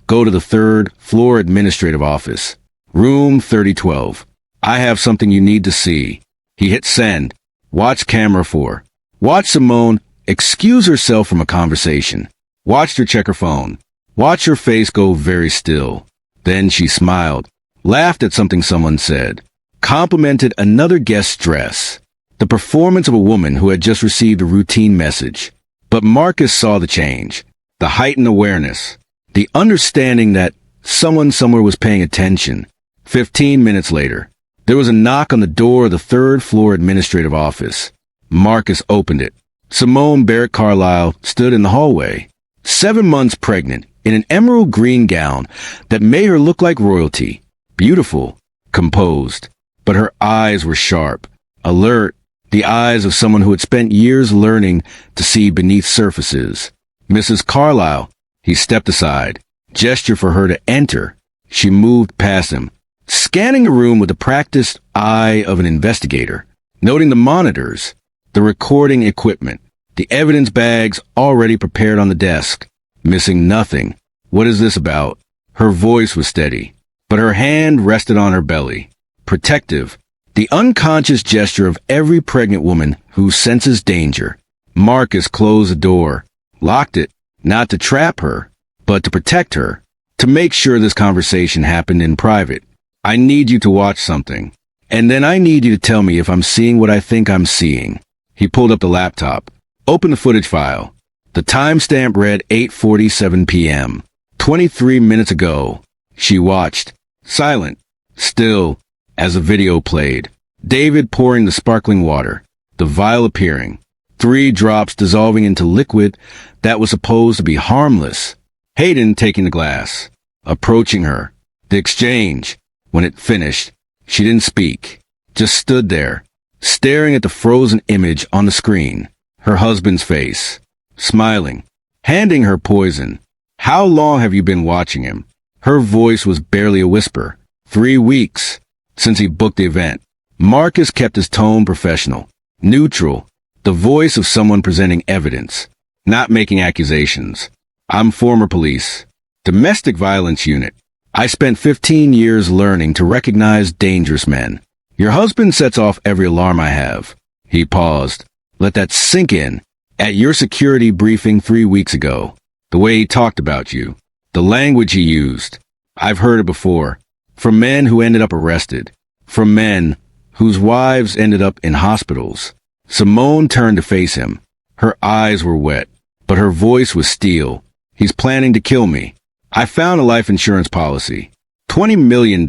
go to the 3rd floor administrative office. Room 3012. I have something you need to see. He hit send. Watch camera 4. Watch Simone excuse herself from a conversation. Watched her check her phone. Watch her face go very still. Then she smiled, laughed at something someone said, complimented another guest's dress. The performance of a woman who had just received a routine message. But Marcus saw the change, the heightened awareness, the understanding that someone somewhere was paying attention. 15 minutes later, there was a knock on the door of the 3rd floor administrative office. Marcus opened it. Simone Barrett Carlyle stood in the hallway, 7 months pregnant, in an emerald green gown that made her look like royalty. Beautiful, composed, but her eyes were sharp, alert, the eyes of someone who had spent years learning to see beneath surfaces. Mrs. Carlyle, he stepped aside, gestured for her to enter. She moved past him, scanning the room with the practiced eye of an investigator, noting the monitors, the recording equipment, the evidence bags already prepared on the desk. Missing nothing. What is this about? Her voice was steady, but her hand rested on her belly. Protective. The unconscious gesture of every pregnant woman who senses danger. Marcus closed the door, locked it, not to trap her, but to protect her, to make sure this conversation happened in private. I need you to watch something, and then I need you to tell me if I'm seeing what I think I'm seeing. He pulled up the laptop, opened the footage file. The timestamp read 8:47 p.m. 23 minutes ago. She watched, silent, still, as the video played. David pouring the sparkling water, the vial appearing, 3 drops dissolving into liquid that was supposed to be harmless. Hayden taking the glass, approaching her. The exchange. When it finished, she didn't speak, just stood there, staring at the frozen image on the screen. Her husband's face, smiling, handing her poison. How long have you been watching him? Her voice was barely a whisper. 3 weeks, since he booked the event. Marcus kept his tone professional, neutral, the voice of someone presenting evidence, not making accusations. I'm former police, domestic violence unit. I spent 15 years learning to recognize dangerous men. Your husband sets off every alarm I have. He paused. Let that sink in. At your security briefing 3 weeks ago, the way he talked about you, the language he used, I've heard it before. From men who ended up arrested. From men whose wives ended up in hospitals. Simone turned to face him. Her eyes were wet, but her voice was steel. He's planning to kill me. I found a life insurance policy. $20 million.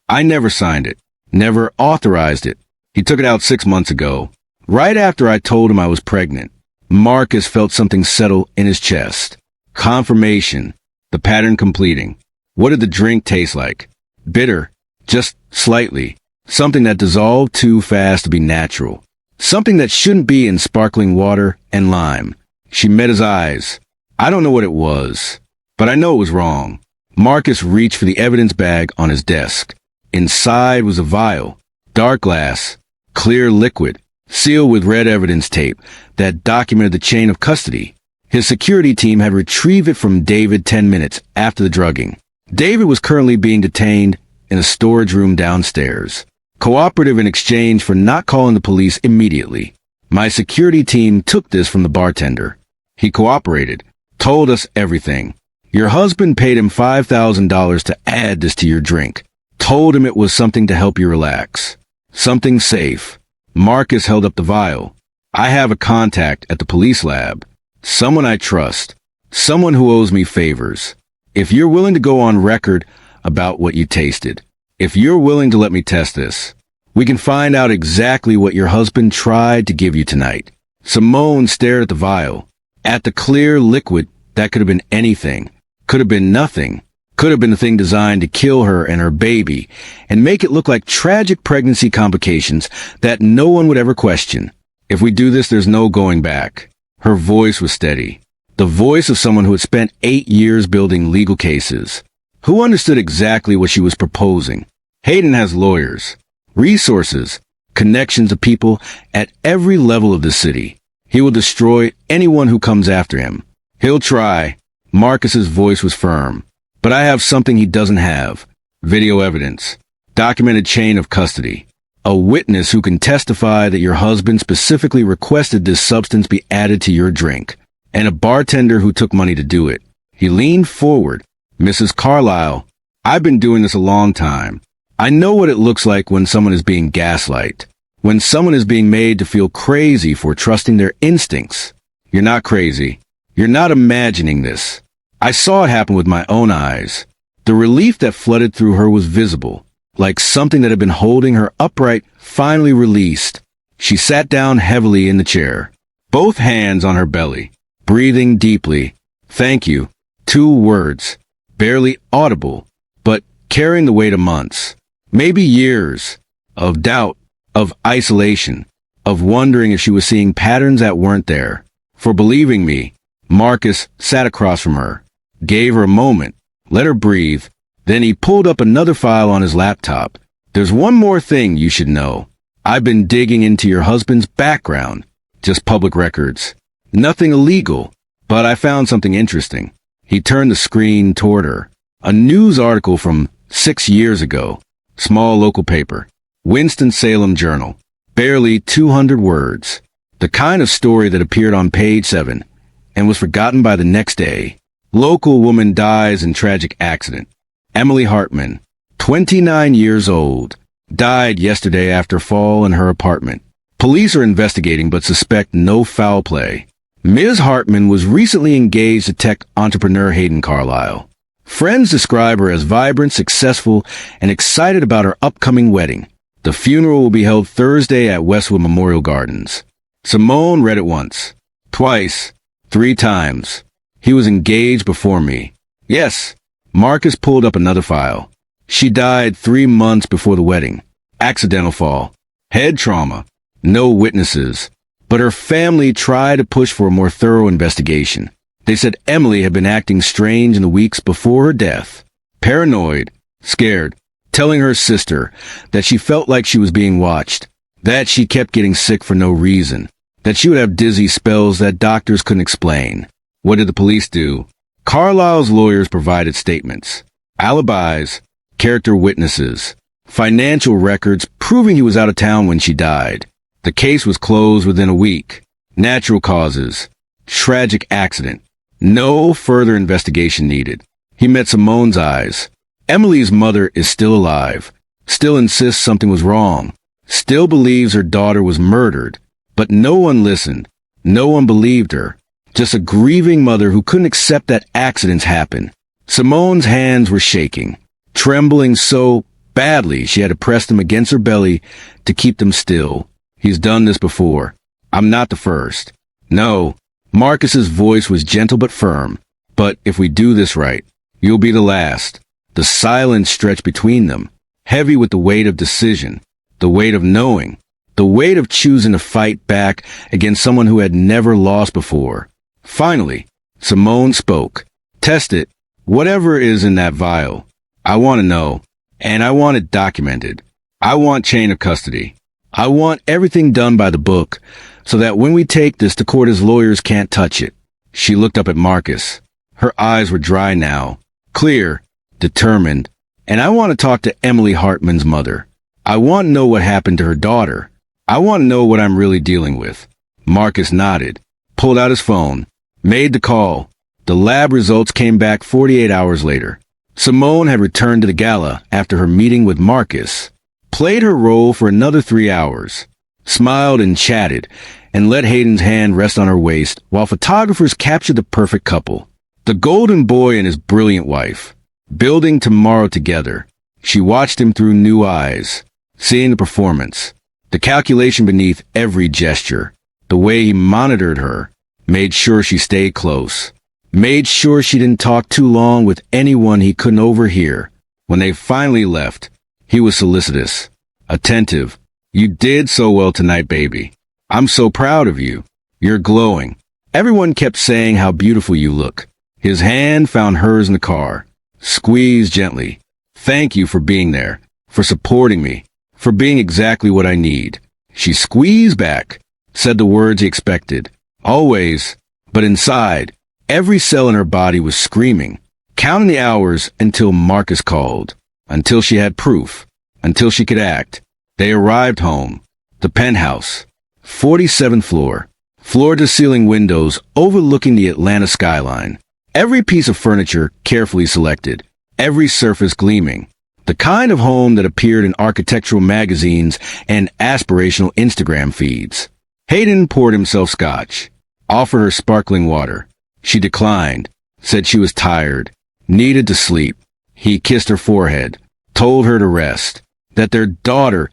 I never signed it. Never authorized it. He took it out 6 months ago. Right after I told him I was pregnant. Marcus felt something settle in his chest. Confirmation. The pattern completing. What did the drink taste like? Bitter. Just slightly. Something that dissolved too fast to be natural. Something that shouldn't be in sparkling water and lime. She met his eyes. I don't know what it was, but I know it was wrong. Marcus reached for the evidence bag on his desk. Inside was a vial. Dark glass. Clear liquid. Sealed with red evidence tape that documented the chain of custody. His security team had retrieved it from David 10 minutes after the drugging. David was currently being detained in a storage room downstairs. Cooperative in exchange for not calling the police immediately. My security team took this from the bartender. He cooperated, told us everything. Your husband paid him $5,000 to add this to your drink. Told him it was something to help you relax. Something safe. Marcus held up the vial. I have a contact at the police lab. Someone I trust. Someone who owes me favors. If you're willing to go on record about what you tasted, if you're willing to let me test this, we can find out exactly what your husband tried to give you tonight. Simone stared at the vial, at the clear liquid that could have been anything, could have been nothing, could have been a thing designed to kill her and her baby and make it look like tragic pregnancy complications that no one would ever question. If we do this, there's no going back. Her voice was steady, the voice of someone who had spent 8 years building legal cases, who understood exactly what she was proposing. Hayden has lawyers, resources, connections to people at every level of the city. He will destroy anyone who comes after him. He'll try. Marcus's voice was firm. But I have something he doesn't have. Video evidence. Documented chain of custody. A witness who can testify that your husband specifically requested this substance be added to your drink. And a bartender who took money to do it. He leaned forward. Mrs. Carlyle, I've been doing this a long time. I know what it looks like when someone is being gaslight. When someone is being made to feel crazy for trusting their instincts. You're not crazy. You're not imagining this. I saw it happen with my own eyes. The relief that flooded through her was visible, like something that had been holding her upright finally released. She sat down heavily in the chair, both hands on her belly, breathing deeply. Thank you. 2 words, barely audible, but carrying the weight of months, maybe years, of doubt, of isolation, of wondering if she was seeing patterns that weren't there. For believing me, Marcus sat across from her, gave her a moment, let her breathe. Then he pulled up another file on his laptop. There's one more thing you should know. I've been digging into your husband's background, just public records. Nothing illegal, But I found something interesting. He turned the screen toward her. A news article from 6 years ago. Small local paper. Winston-Salem Journal. Barely 200 words. The kind of story that appeared on page 7 and was forgotten by the next day. Local woman dies in tragic accident. Emily Hartman, 29 years old, died yesterday after fall in her apartment. Police are investigating but suspect no foul play. Ms. Hartman was recently engaged to tech entrepreneur Hayden Carlisle. Friends describe her as vibrant, successful, and excited about her upcoming wedding. The funeral will be held Thursday at Westwood Memorial Gardens. Simone read it once, twice, 3 times. He was engaged before me. Yes, Marcus pulled up another file. She died 3 months before the wedding. Accidental fall. Head trauma. No witnesses. But her family tried to push for a more thorough investigation. They said Emily had been acting strange in the weeks before her death. Paranoid. Scared. Telling her sister that she felt like she was being watched. That she kept getting sick for no reason. That she would have dizzy spells that doctors couldn't explain. What did the police do? Carlisle's lawyers provided statements, alibis, character witnesses, financial records proving he was out of town when she died. The case was closed within a week. Natural causes, tragic accident, no further investigation needed. He met Simone's eyes. Emily's mother is still alive, still insists something was wrong, still believes her daughter was murdered, but no one listened. No one believed her. Just a grieving mother who couldn't accept that accidents happen. Simone's hands were shaking, trembling so badly she had to press them against her belly to keep them still. He's done this before. I'm not the first. No. Marcus's voice was gentle but firm. But if we do this right, you'll be the last. The silence stretched between them, heavy with the weight of decision, the weight of knowing, the weight of choosing to fight back against someone who had never lost before. Finally, Simone spoke. Test it. Whatever is in that vial. I want to know. And I want it documented. I want chain of custody. I want everything done by the book so that when we take this to court, his lawyers can't touch it. She looked up at Marcus. Her eyes were dry now, clear, determined. And I want to talk to Emily Hartman's mother. I want to know what happened to her daughter. I want to know what I'm really dealing with. Marcus nodded, pulled out his phone, made the call. The lab results came back 48 hours later. Simone had returned to the Gala after her meeting with Marcus, played her role for another 3 hours, smiled and chatted, and let Hayden's hand rest on her waist while photographers captured the perfect couple. The golden boy and his brilliant wife, building tomorrow together. She watched him through new eyes, seeing the performance, the calculation beneath every gesture, the way he monitored her, made sure she stayed close, made sure she didn't talk too long with anyone he couldn't overhear. When they finally left, he was solicitous, attentive. You did so well tonight, baby. I'm so proud of you. You're glowing. Everyone kept saying how beautiful you look. His hand found hers in the car, squeezed gently. Thank you for being there, for supporting me, for being exactly what I need. She squeezed back, said the words he expected. Always, but inside, every cell in her body was screaming, counting the hours until Marcus called, until she had proof, until she could act. They arrived home, the penthouse, 47th floor, floor-to-ceiling windows overlooking the Atlanta skyline. Every piece of furniture carefully selected, every surface gleaming. The kind of home that appeared in architectural magazines and aspirational Instagram feeds. Hayden poured himself scotch, offered her sparkling water. She declined, said she was tired, needed to sleep. He kissed her forehead, told her to rest, that their daughter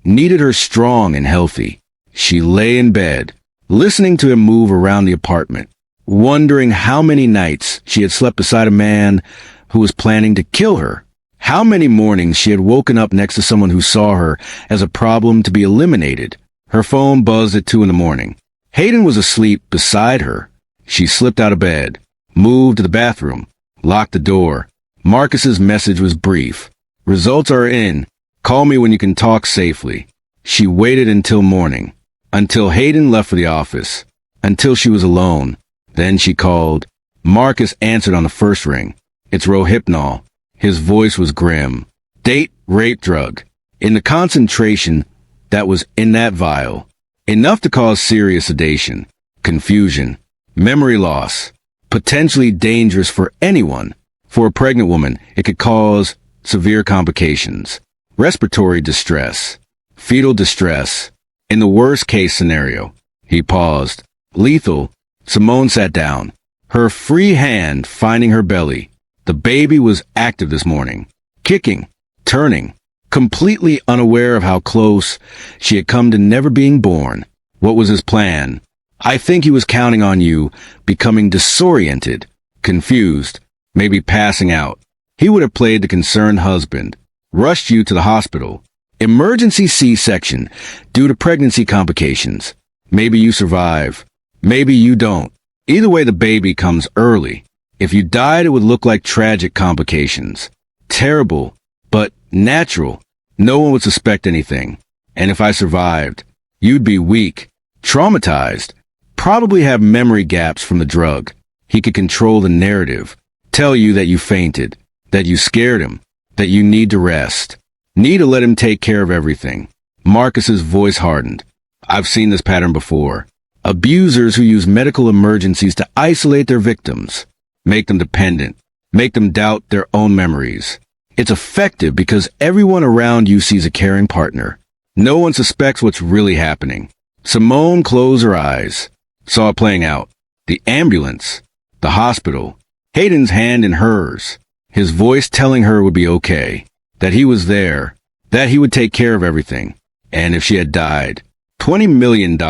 needed her strong and healthy. She lay in bed, listening to him move around the apartment, wondering how many nights she had slept beside a man who was planning to kill her. How many mornings she had woken up next to someone who saw her as a problem to be eliminated. Her phone buzzed at 2 a.m. Hayden was asleep beside her. She slipped out of bed, moved to the bathroom, locked the door. Marcus's message was brief. Results are in. Call me when you can talk safely. She waited until morning, until Hayden left for the office, until she was alone. Then she called. Marcus answered on the first ring. It's Rohypnol. His voice was grim. Date, rape drug. In the concentration that was in that vial. Enough to cause serious sedation, confusion, memory loss. Potentially dangerous for anyone. For a pregnant woman, it could cause severe complications. Respiratory distress. Fetal distress. In the worst case scenario. He paused. Lethal. Simone sat down. Her free hand finding her belly. The baby was active this morning. Kicking. Turning. Completely unaware of how close she had come to never being born. What was his plan? I think he was counting on you becoming disoriented, confused, maybe passing out. He would have played the concerned husband, rushed you to the hospital. Emergency C-section due to pregnancy complications. Maybe you survive. Maybe you don't. Either way, the baby comes early. If you died, it would look like tragic complications. Terrible, but natural. No one would suspect anything. And if I survived, you'd be weak, traumatized, probably have memory gaps from the drug. He could control the narrative, tell you that you fainted, that you scared him, that you need to rest, need to let him take care of everything. Marcus's voice hardened. I've seen this pattern before. Abusers who use medical emergencies to isolate their victims, make them dependent, make them doubt their own memories. It's effective because everyone around you sees a caring partner. No one suspects what's really happening. Simone closed her eyes, saw it playing out. The ambulance, the hospital, Hayden's hand in hers, his voice telling her it would be okay, that he was there, that he would take care of everything. And if she had died, $20 million,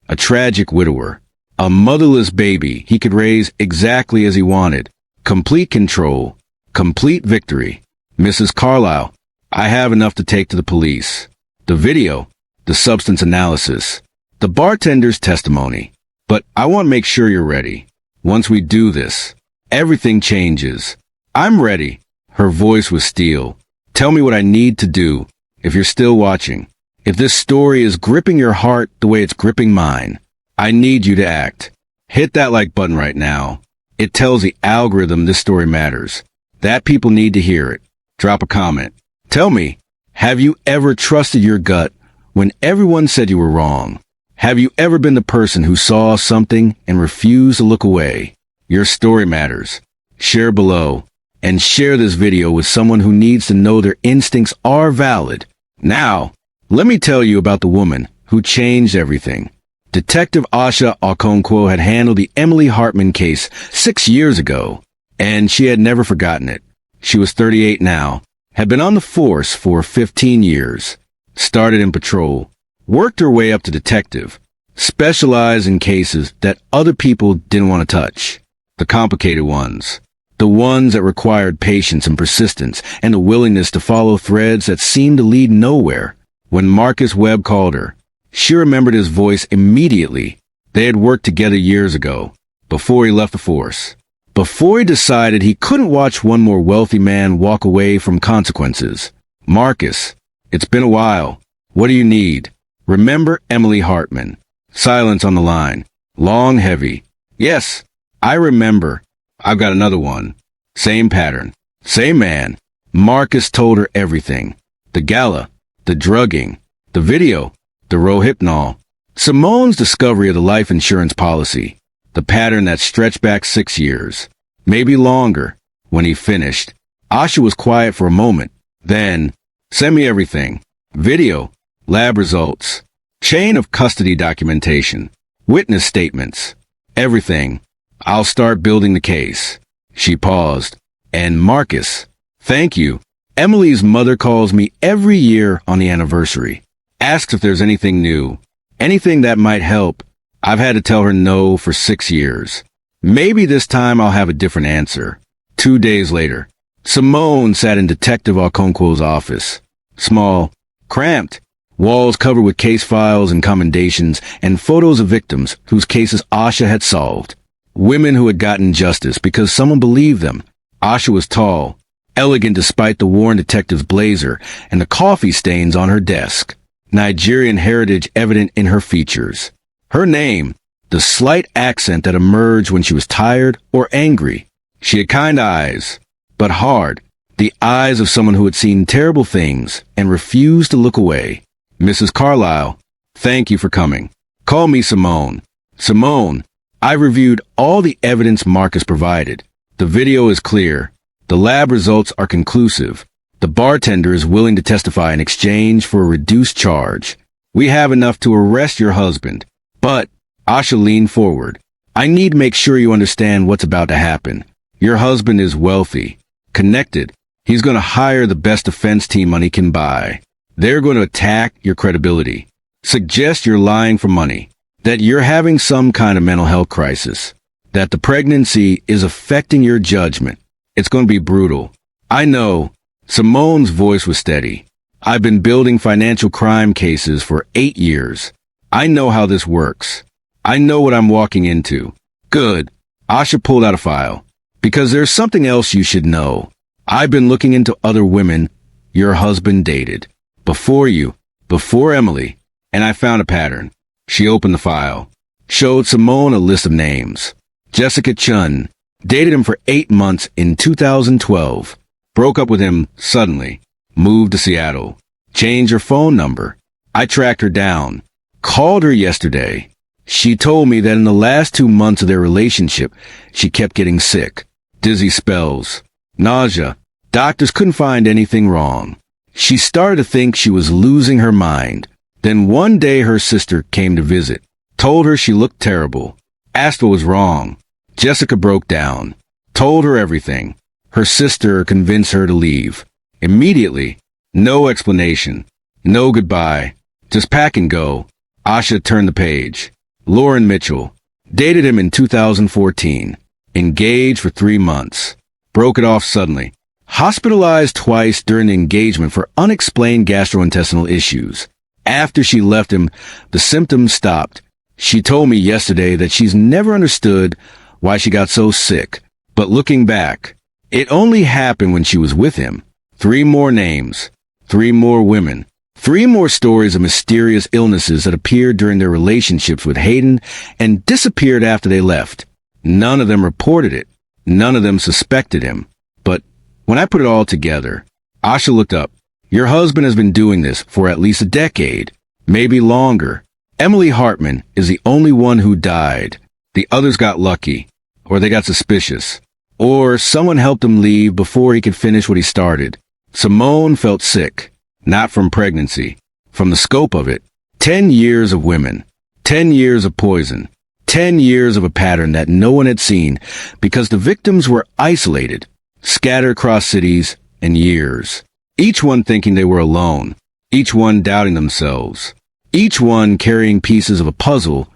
a tragic widower, a motherless baby he could raise exactly as he wanted, complete control, complete victory. Mrs. Carlyle, I have enough to take to the police. The video, the substance analysis, the bartender's testimony. But I want to make sure you're ready. Once we do this, everything changes. I'm ready. Her voice was steel. Tell me what I need to do. If you're still watching, if this story is gripping your heart the way it's gripping mine, I need you to act. Hit that like button right now. It tells the algorithm this story matters, that people need to hear it. Drop a comment. Tell me, have you ever trusted your gut when everyone said you were wrong? Have you ever been the person who saw something and refused to look away? Your story matters. Share below and share this video with someone who needs to know their instincts are valid. Now, let me tell you about the woman who changed everything. Detective Asha Okonkwo had handled the Emily Hartman case 6 years ago, and she had never forgotten it. She was 38 now, had been on the force for 15 years, started in patrol, worked her way up to detective, specialized in cases that other people didn't want to touch, the complicated ones, the ones that required patience and persistence and the willingness to follow threads that seemed to lead nowhere. When Marcus Webb called her, she remembered his voice immediately. They had worked together years ago, before he left the force, before he decided he couldn't watch one more wealthy man walk away from consequences. Marcus, it's been a while. What do you need? Remember Emily Hartman. Silence on the line. Long, heavy. Yes, I remember. I've got another one. Same pattern. Same man. Marcus told her everything. The gala, the drugging, the video, the Rohypnol. Simone's discovery of the life insurance policy. The pattern that stretched back 6 years. Maybe longer. When he finished, Asha was quiet for a moment. Then, send me everything. Video. Lab results, chain of custody documentation, witness statements, everything. I'll start building the case. She paused. And Marcus, thank you. Emily's mother calls me every year on the anniversary, asks if there's anything new, anything that might help. I've had to tell her no for 6 years. Maybe this time I'll have a different answer. 2 days later, Simone sat in Detective Okonkwo's office. Small, cramped, walls covered with case files and commendations and photos of victims whose cases Asha had solved. Women who had gotten justice because someone believed them. Asha was tall, elegant despite the worn detective's blazer and the coffee stains on her desk. Nigerian heritage evident in her features. Her name, the slight accent that emerged when she was tired or angry. She had kind eyes, but hard, the eyes of someone who had seen terrible things and refused to look away. Mrs. Carlyle, thank you for coming. Call me Simone. Simone, I reviewed all the evidence Marcus provided. The video is clear. The lab results are conclusive. The bartender is willing to testify in exchange for a reduced charge. We have enough to arrest your husband. But, Asha leaned forward, I need to make sure you understand what's about to happen. Your husband is wealthy, connected. He's going to hire the best defense team money can buy. They're going to attack your credibility, suggest you're lying for money, that you're having some kind of mental health crisis, that the pregnancy is affecting your judgment. It's going to be brutal. I know. Simone's voice was steady. I've been building financial crime cases for 8 years. I know how this works. I know what I'm walking into. Good. Asha pulled out a file. Because there's something else you should know. I've been looking into other women your husband dated. Before you, before Emily, and I found a pattern. She opened the file. Showed Simone a list of names. Jessica Chun. Dated him for 8 months in 2012. Broke up with him suddenly. Moved to Seattle. Changed her phone number. I tracked her down. Called her yesterday. She told me that in the last 2 months of their relationship, she kept getting sick. Dizzy spells. Nausea. Doctors couldn't find anything wrong. She started to think she was losing her mind. Then one day her sister came to visit. Told her she looked terrible. Asked what was wrong. Jessica broke down. Told her everything. Her sister convinced her to leave. Immediately. No explanation. No goodbye. Just pack and go. Asha turned the page. Lauren Mitchell. Dated him in 2014. Engaged for 3 months. Broke it off suddenly. Hospitalized twice during the engagement for unexplained gastrointestinal issues. After she left him, the symptoms stopped. She told me yesterday that she's never understood why she got so sick. But looking back, it only happened when she was with him. 3 more names. 3 more women. 3 more stories of mysterious illnesses that appeared during their relationships with Hayden and disappeared after they left. None of them reported it. None of them suspected him. But when I put it all together, Asha looked up. Your husband has been doing this for at least a decade, maybe longer. Emily Hartman is the only one who died. The others got lucky, or they got suspicious, or someone helped him leave before he could finish what he started. Simone felt sick, not from pregnancy, from the scope of it. 10 years of women, 10 years of poison, 10 years of a pattern that no one had seen because the victims were isolated, scattered across cities and years. Each one thinking they were alone, each one doubting themselves, each one carrying pieces of a puzzle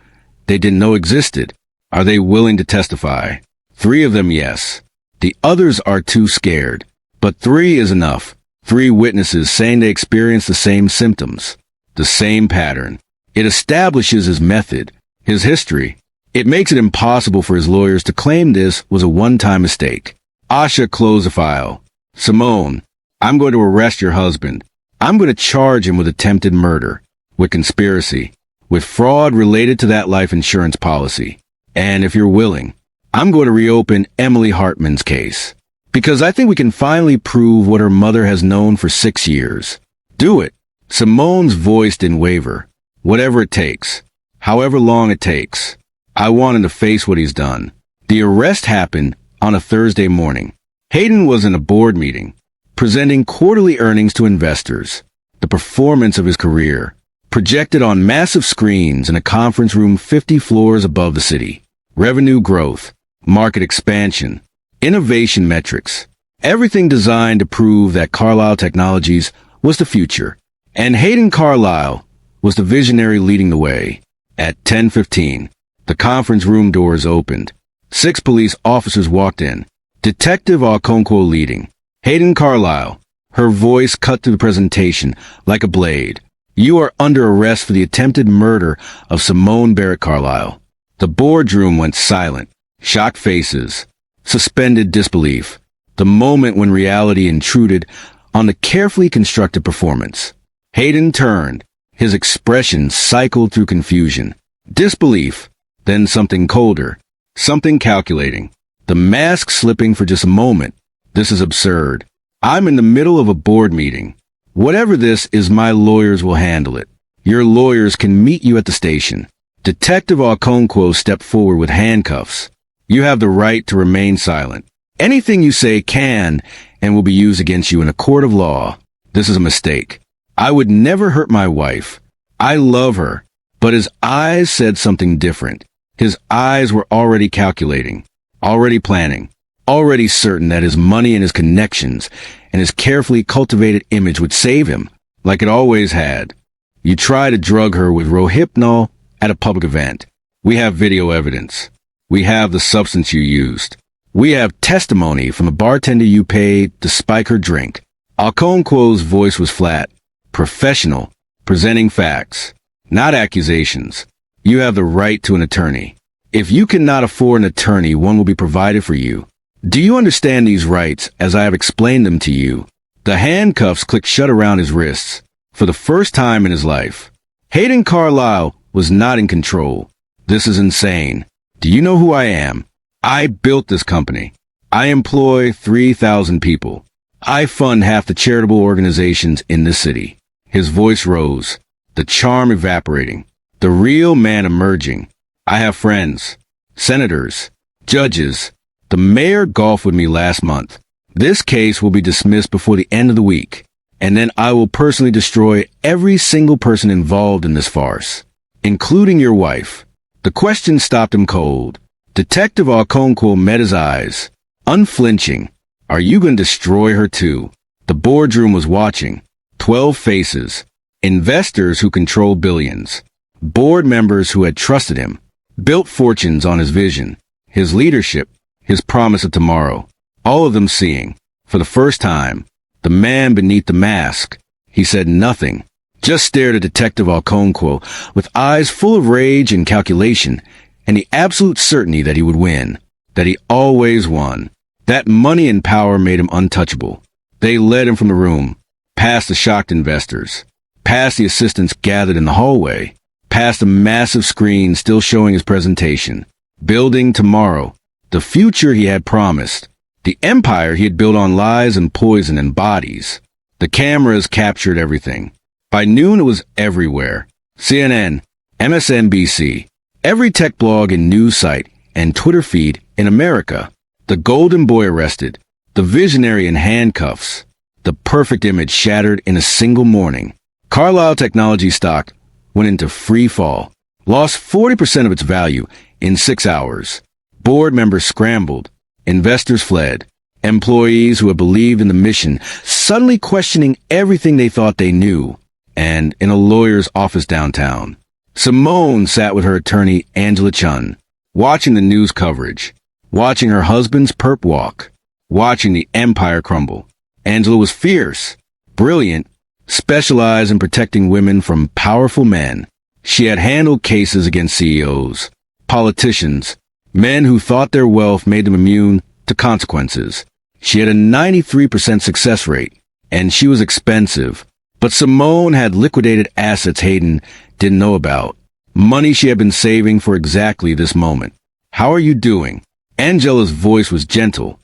they didn't know existed. Are they willing to testify? 3 of them, yes. The others are too scared. But 3 is enough. 3 witnesses saying they experienced the same symptoms, the same pattern. It establishes his method, his history. It makes it impossible for his lawyers to claim this was a one-time mistake. Asha closed the file. Simone, I'm going to arrest your husband. I'm going to charge him with attempted murder, with conspiracy, with fraud related to that life insurance policy. And if you're willing, I'm going to reopen Emily Hartman's case. Because I think we can finally prove what her mother has known for 6 years. Do it. Simone's voice didn't waver. Whatever it takes. However long it takes. I want him to face what he's done. The arrest happened on a Thursday morning. Hayden was in a board meeting, presenting quarterly earnings to investors. The performance of his career, projected on massive screens in a conference room 50 floors above the city. Revenue growth, market expansion, innovation metrics, everything designed to prove that Carlyle Technologies was the future. And Hayden Carlyle was the visionary leading the way. At 10:15, the conference room doors opened. 6 police officers walked in. Detective Okonkwo leading. Hayden Carlyle. Her voice cut through the presentation like a blade. You are under arrest for the attempted murder of Simone Barrett Carlyle. The boardroom went silent. Shocked faces. Suspended disbelief. The moment when reality intruded on the carefully constructed performance. Hayden turned. His expression cycled through confusion. Disbelief. Then something colder. Something calculating. The mask slipping for just a moment. This is absurd. I'm in the middle of a board meeting. Whatever this is, my lawyers will handle it. Your lawyers can meet you at the station. Detective Okonkwo stepped forward with handcuffs. You have the right to remain silent. Anything you say can and will be used against you in a court of law. This is a mistake. I would never hurt my wife. I love her. But his eyes said something different. His eyes were already calculating, already planning, already certain that his money and his connections and his carefully cultivated image would save him, like it always had. You try to drug her with Rohypnol at a public event. We have video evidence. We have the substance you used. We have testimony from the bartender you paid to spike her drink. Okonkwo's voice was flat, professional, presenting facts, not accusations. You have the right to an attorney. If you cannot afford an attorney, one will be provided for you. Do you understand these rights as I have explained them to you? The handcuffs clicked shut around his wrists. For the first time in his life, Hayden Carlisle was not in control. This is insane. Do you know who I am? I built this company. I employ 3,000 people. I fund half the charitable organizations in this city. His voice rose, the charm evaporating, the real man emerging. I have friends, senators, judges. The mayor golfed with me last month. This case will be dismissed before the end of the week, and then I will personally destroy every single person involved in this farce, including your wife. The question stopped him cold. Detective Okonkwo met his eyes, unflinching. Are you going to destroy her too? The boardroom was watching. 12 faces. Investors who controlled billions. Board members who had trusted him. Built fortunes on his vision. His leadership. His promise of tomorrow. All of them seeing, for the first time, the man beneath the mask. He said nothing. Just stared at Detective Okonkwo with eyes full of rage and calculation and the absolute certainty that he would win. That he always won. That money and power made him untouchable. They led him from the room, past the shocked investors, past the assistants gathered in the hallway, past the massive screen still showing his presentation. Building tomorrow, the future he had promised, the empire he had built on lies and poison and bodies. The cameras captured everything. By noon it was everywhere. CNN, MSNBC, every tech blog and news site and Twitter feed in America. The golden boy arrested, the visionary in handcuffs, the perfect image shattered in a single morning. Carlisle Technology stock went into free fall, lost 40% of its value in 6 hours. Board members scrambled, investors fled, employees who had believed in the mission suddenly questioning everything they thought they knew. And in a lawyer's office downtown, Simone sat with her attorney Angela Chun, watching the news coverage, watching her husband's perp walk, watching the empire crumble. Angela was fierce, brilliant, specialized in protecting women from powerful men. She had handled cases against CEOs, politicians, men who thought their wealth made them immune to consequences. She had a 93% success rate, and she was expensive. But Simone had liquidated assets Hayden didn't know about. Money she had been saving for exactly this moment. How are you doing? Angela's voice was gentle.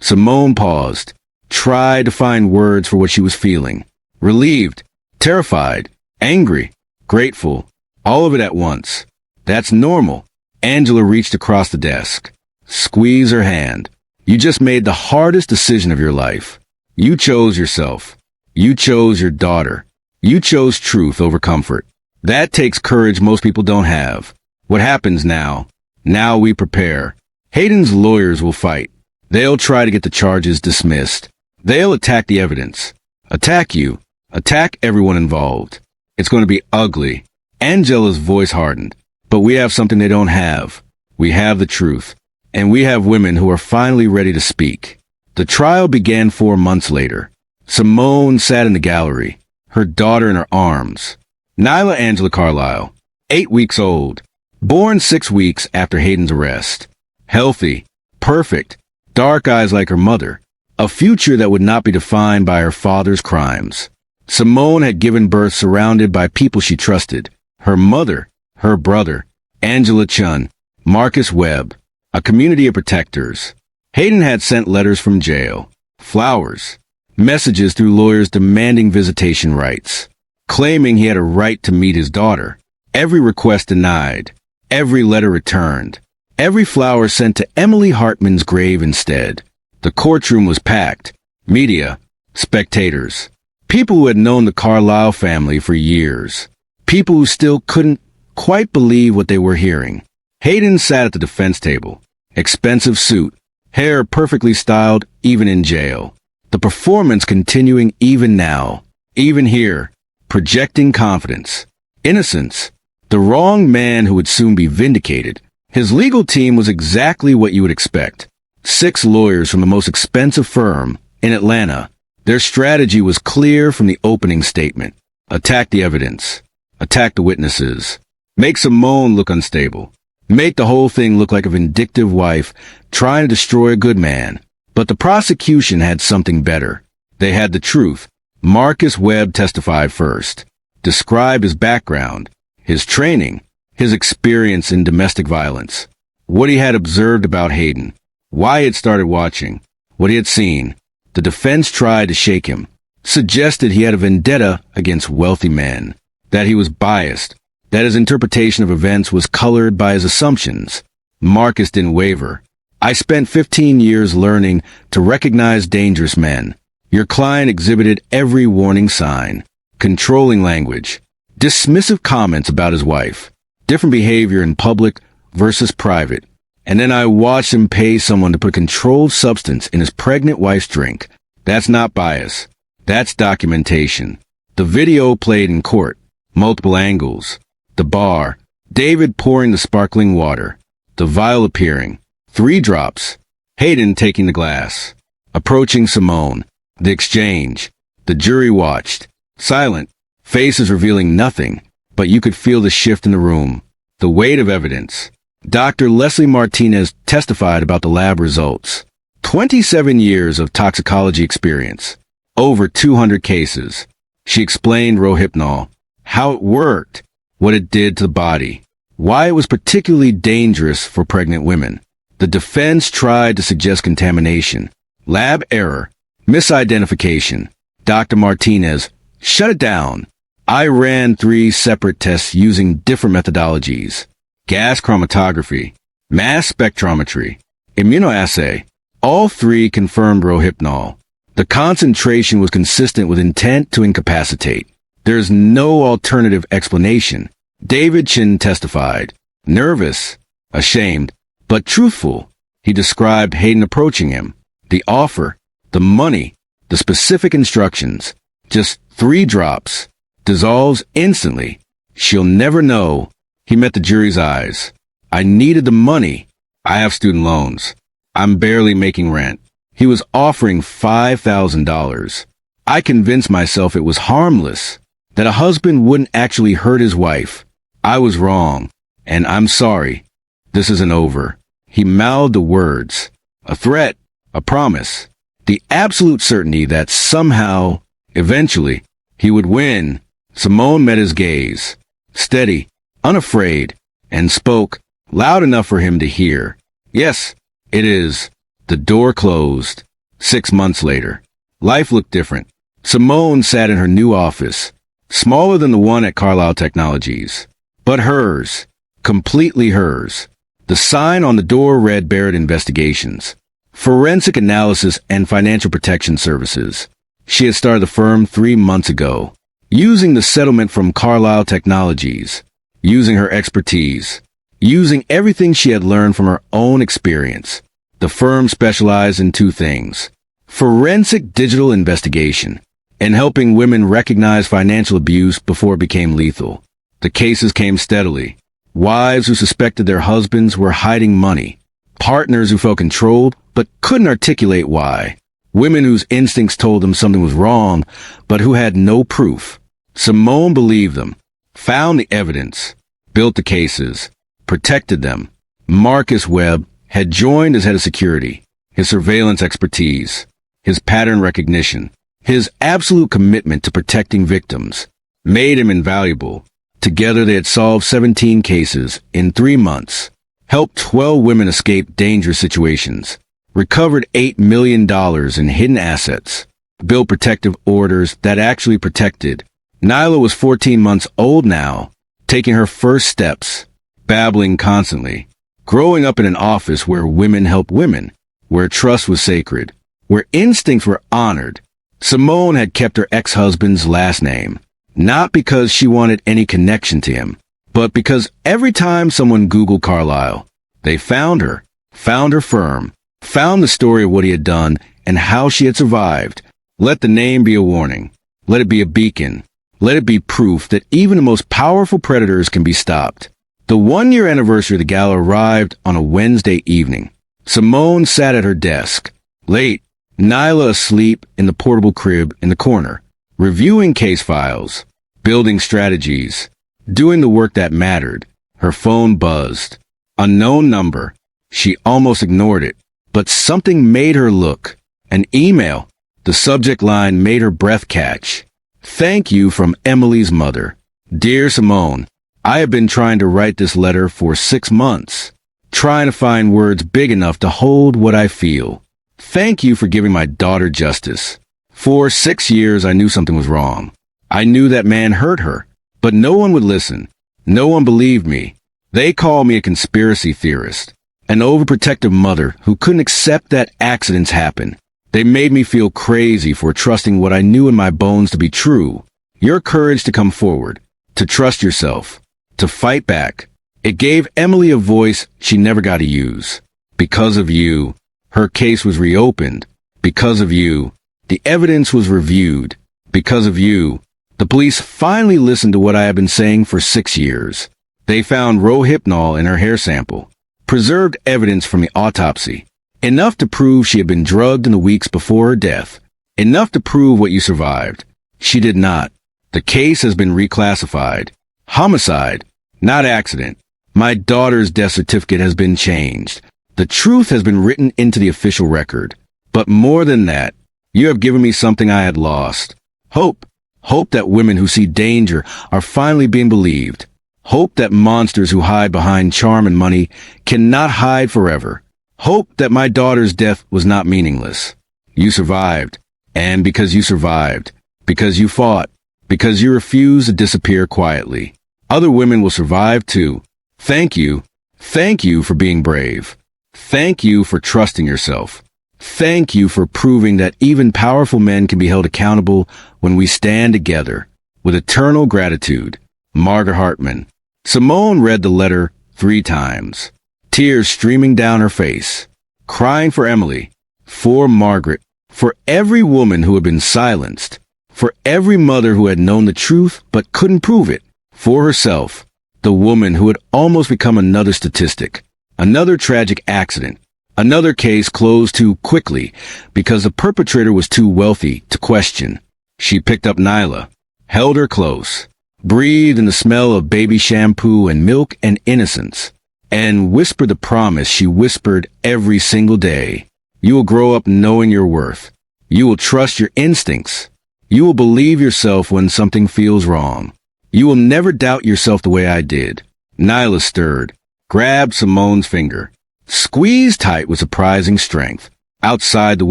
Simone paused, tried to find words for what she was feeling. Relieved, terrified, angry, grateful, all of it at once. That's normal. Angela reached across the desk. Squeeze her hand. You just made the hardest decision of your life. You chose yourself. You chose your daughter. You chose truth over comfort. That takes courage most people don't have. What happens now? Now we prepare. Hayden's lawyers will fight. They'll try to get the charges dismissed. They'll attack the evidence. Attack you. Attack everyone involved. It's going to be ugly. Angela's voice hardened. But we have something they don't have. We have the truth. And we have women who are finally ready to speak. The trial began 4 months later. Simone sat in the gallery, her daughter in her arms. Nyla Angela Carlisle, 8 weeks old, born 6 weeks after Hayden's arrest. Healthy, perfect, dark eyes like her mother, a future that would not be defined by her father's crimes. Simone had given birth surrounded by people she trusted, her mother, her brother, Angela Chun, Marcus Webb, a community of protectors. Hayden had sent letters from jail, flowers, messages through lawyers demanding visitation rights, claiming he had a right to meet his daughter. Every request denied, every letter returned, every flower sent to Emily Hartman's grave instead. The courtroom was packed. Media, spectators, people who had known the Carlisle family for years, people who still couldn't quite believe what they were hearing. Hayden sat at the defense table, expensive suit, hair perfectly styled even in jail. The performance continuing even now, even here, projecting confidence, innocence, the wrong man who would soon be vindicated. His legal team was exactly what you would expect. 6 lawyers from the most expensive firm in Atlanta. Their strategy was clear from the opening statement. Attack the evidence. Attack the witnesses. Make Simone look unstable. Make the whole thing look like a vindictive wife trying to destroy a good man. But the prosecution had something better. They had the truth. Marcus Webb testified first. Described his background, his training, his experience in domestic violence, what he had observed about Hayden, why he had started watching, what he had seen. The defense tried to shake him, suggested he had a vendetta against wealthy men, that he was biased, that his interpretation of events was colored by his assumptions. Marcus didn't waver. I spent 15 years learning to recognize dangerous men. Your client exhibited every warning sign, controlling language, dismissive comments about his wife, different behavior in public versus private. And then I watched him pay someone to put controlled substance in his pregnant wife's drink. That's not bias. That's documentation. The video played in court. Multiple angles. The bar. David pouring the sparkling water. The vial appearing. 3 drops. Hayden taking the glass. Approaching Simone. The exchange. The jury watched. Silent. Faces revealing nothing. But you could feel the shift in the room. The weight of evidence. Dr. Leslie Martinez testified about the lab results. 27 years of toxicology experience. Over 200 cases. She explained Rohypnol, how it worked, what it did to the body, why it was particularly dangerous for pregnant women. The defense tried to suggest contamination, lab error, misidentification. Dr. Martinez, shut it down. I ran 3 separate tests using different methodologies. Gas chromatography, mass spectrometry, immunoassay. All 3 confirmed Rohypnol. The concentration was consistent with intent to incapacitate. There's no alternative explanation. David Chin testified. Nervous, ashamed, but truthful. He described Hayden approaching him, the offer, the money, the specific instructions. Just 3 drops. Dissolves instantly. She'll never know. He met the jury's eyes. I needed the money. I have student loans. I'm barely making rent. He was offering $5,000. I convinced myself it was harmless, that a husband wouldn't actually hurt his wife. I was wrong, and I'm sorry. This isn't over. He mouthed the words. A threat, a promise, the absolute certainty that somehow, eventually, he would win. Simone met his gaze, steady, unafraid, and spoke, loud enough for him to hear. Yes, it is. The door closed. 6 months later. Life looked different. Simone sat in her new office, smaller than the one at Carlisle Technologies, but hers, completely hers. The sign on the door read Barrett Investigations, Forensic Analysis and Financial Protection Services. She had started the firm 3 months ago, using the settlement from Carlisle Technologies, using her expertise, using everything she had learned from her own experience. The firm specialized in 2 things: forensic digital investigation and helping women recognize financial abuse before it became lethal. The cases came steadily. Wives who suspected their husbands were hiding money. Partners who felt controlled but couldn't articulate why. Women whose instincts told them something was wrong but who had no proof. Simone believed them, found the evidence, built the cases, protected them. Marcus Webb had joined as head of security. His surveillance expertise, his pattern recognition, his absolute commitment to protecting victims made him invaluable. Together they had solved 17 cases in 3 months, helped 12 women escape dangerous situations, recovered $8 million in hidden assets, built protective orders that actually protected. Nyla was 14 months old now, taking her first steps, babbling constantly, growing up in an office where women helped women, where trust was sacred, where instincts were honored. Simone had kept her ex-husband's last name, not because she wanted any connection to him, but because every time someone Googled Carlisle, they found her firm, found the story of what he had done and how she had survived. Let the name be a warning. Let it be a beacon. Let it be proof that even the most powerful predators can be stopped. The 1-year anniversary of the gala arrived on a Wednesday evening. Simone sat at her desk, late, Nyla asleep in the portable crib in the corner, reviewing case files, building strategies, doing the work that mattered. Her phone buzzed. Unknown number. She almost ignored it, but something made her look. An email. The subject line made her breath catch. Thank you from Emily's mother. Dear Simone, I have been trying to write this letter for 6 months, trying to find words big enough to hold what I feel. Thank you for giving my daughter justice. For 6 years, I knew something was wrong. I knew that man hurt her, but no one would listen. No one believed me. They called me a conspiracy theorist, an overprotective mother who couldn't accept that accidents happen. They made me feel crazy for trusting what I knew in my bones to be true. Your courage to come forward, to trust yourself, to fight back. It gave Emily a voice she never got to use. Because of you, her case was reopened. Because of you, the evidence was reviewed. Because of you, the police finally listened to what I have been saying for 6 years. They found Rohypnol in her hair sample, preserved evidence from the autopsy, enough to prove she had been drugged in the weeks before her death, enough to prove what you survived. She did not. The case has been reclassified. Homicide, not accident. My daughter's death certificate has been changed. The truth has been written into the official record. But more than that, you have given me something I had lost. Hope. Hope that women who see danger are finally being believed. Hope that monsters who hide behind charm and money cannot hide forever. Hope that my daughter's death was not meaningless. You survived. And because you survived, because you fought, because you refused to disappear quietly, other women will survive too. Thank you. Thank you for being brave. Thank you for trusting yourself. Thank you for proving that even powerful men can be held accountable when we stand together. With eternal gratitude, Margaret Hartman. Simone read the letter 3 times, tears streaming down her face, crying for Emily, for Margaret, for every woman who had been silenced, for every mother who had known the truth but couldn't prove it, for herself, the woman who had almost become another statistic, another tragic accident, another case closed too quickly because the perpetrator was too wealthy to question. She picked up Nyla, held her close, breathed in the smell of baby shampoo and milk and innocence, and whispered the promise she whispered every single day. You will grow up knowing your worth. You will trust your instincts. You will believe yourself when something feels wrong. You will never doubt yourself the way I did. Nyla stirred, grabbed Simone's finger, squeezed tight with surprising strength. Outside the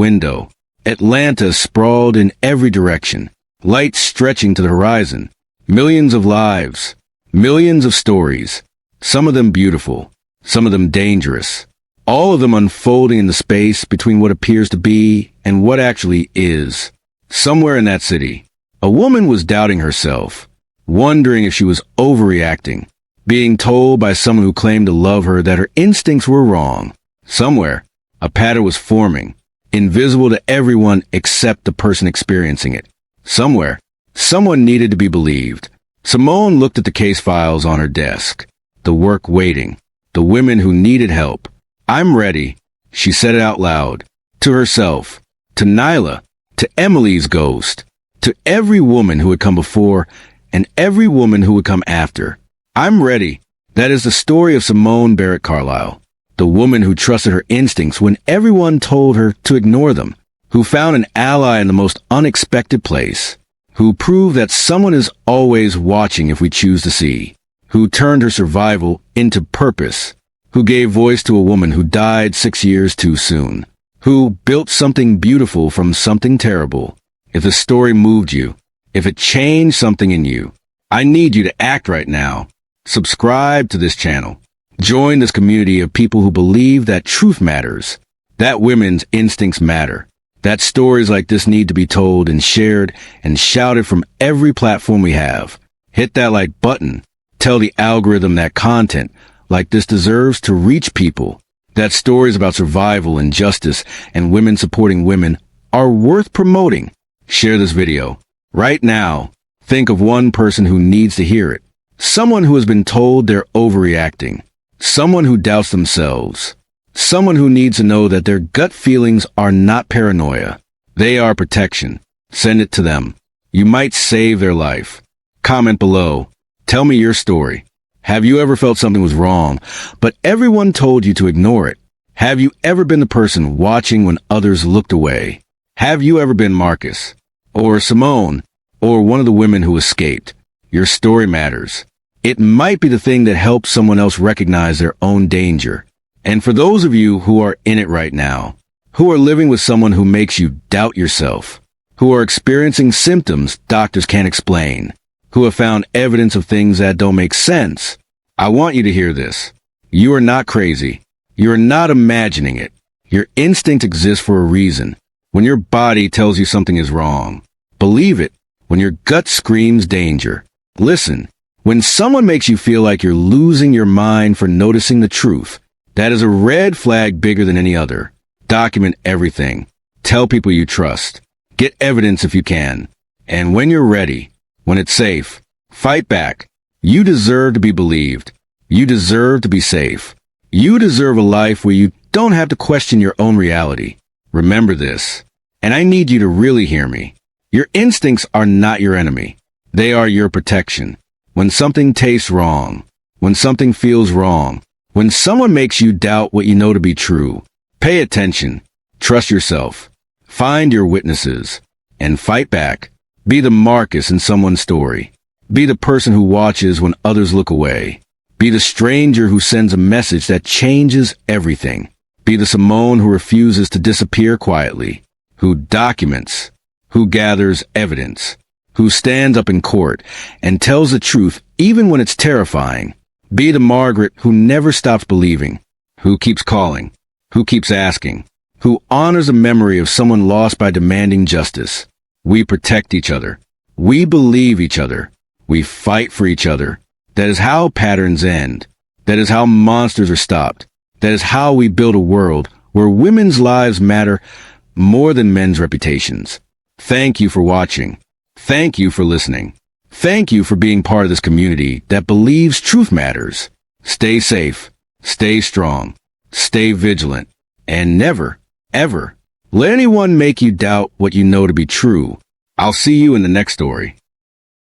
window, Atlanta sprawled in every direction, lights stretching to the horizon. Millions of lives, millions of stories, some of them beautiful, some of them dangerous, all of them unfolding in the space between what appears to be and what actually is. Somewhere in that city, a woman was doubting herself, wondering if she was overreacting, being told by someone who claimed to love her that her instincts were wrong. Somewhere, a pattern was forming, invisible to everyone except the person experiencing it. Somewhere, someone needed to be believed. Simone looked at the case files on her desk, the work waiting, the women who needed help. I'm ready, she said it out loud, to herself, to Nyla, to Emily's ghost, to every woman who had come before and every woman who would come after. I'm ready. That is the story of Simone Barrett Carlisle, the woman who trusted her instincts when everyone told her to ignore them, who found an ally in the most unexpected place. who proved that someone is always watching if we choose to see, who turned her survival into purpose, who gave voice to a woman who died 6 years too soon, who built something beautiful from something terrible. If the story moved you, if it changed something in you, I need you to act right now. Subscribe to this channel. Join this community of people who believe that truth matters, that women's instincts matter, that stories like this need to be told and shared and shouted from every platform we have. Hit that like button. Tell the algorithm that content like this deserves to reach people, that stories about survival and justice and women supporting women are worth promoting. Share this video. Right now, think of one person who needs to hear it. Someone who has been told they're overreacting. Someone who doubts themselves. Someone who needs to know that their gut feelings are not paranoia. They are protection. Send it to them. You might save their life. Comment below. Tell me your story. Have you ever felt something was wrong, but everyone told you to ignore it? Have you ever been the person watching when others looked away? Have you ever been Marcus, or Simone, or one of the women who escaped? Your story matters. It might be the thing that helps someone else recognize their own danger. And for those of you who are in it right now, who are living with someone who makes you doubt yourself, who are experiencing symptoms doctors can't explain, who have found evidence of things that don't make sense, I want you to hear this. You are not crazy. You are not imagining it. Your instinct exists for a reason. When your body tells you something is wrong, believe it. When your gut screams danger, listen. When someone makes you feel like you're losing your mind for noticing the truth, that is a red flag bigger than any other. Document everything. Tell people you trust. Get evidence if you can. And when you're ready, when it's safe, fight back. You deserve to be believed. You deserve to be safe. You deserve a life where you don't have to question your own reality. Remember this. And I need you to really hear me. Your instincts are not your enemy. They are your protection. When something tastes wrong, when something feels wrong, when someone makes you doubt what you know to be true, pay attention. Trust yourself. Find your witnesses. And fight back. Be the Marcus in someone's story. Be the person who watches when others look away. Be the stranger who sends a message that changes everything. Be the Simone who refuses to disappear quietly, who documents, who gathers evidence, who stands up in court and tells the truth even when it's terrifying. Be the Margaret who never stops believing, who keeps calling, who keeps asking, who honors the memory of someone lost by demanding justice. We protect each other. We believe each other. We fight for each other. That is how patterns end. That is how monsters are stopped. That is how we build a world where women's lives matter more than men's reputations. Thank you for watching. Thank you for listening. Thank you for being part of this community that believes truth matters. Stay safe. Stay strong. Stay vigilant. And never, ever let anyone make you doubt what you know to be true. I'll see you in the next story.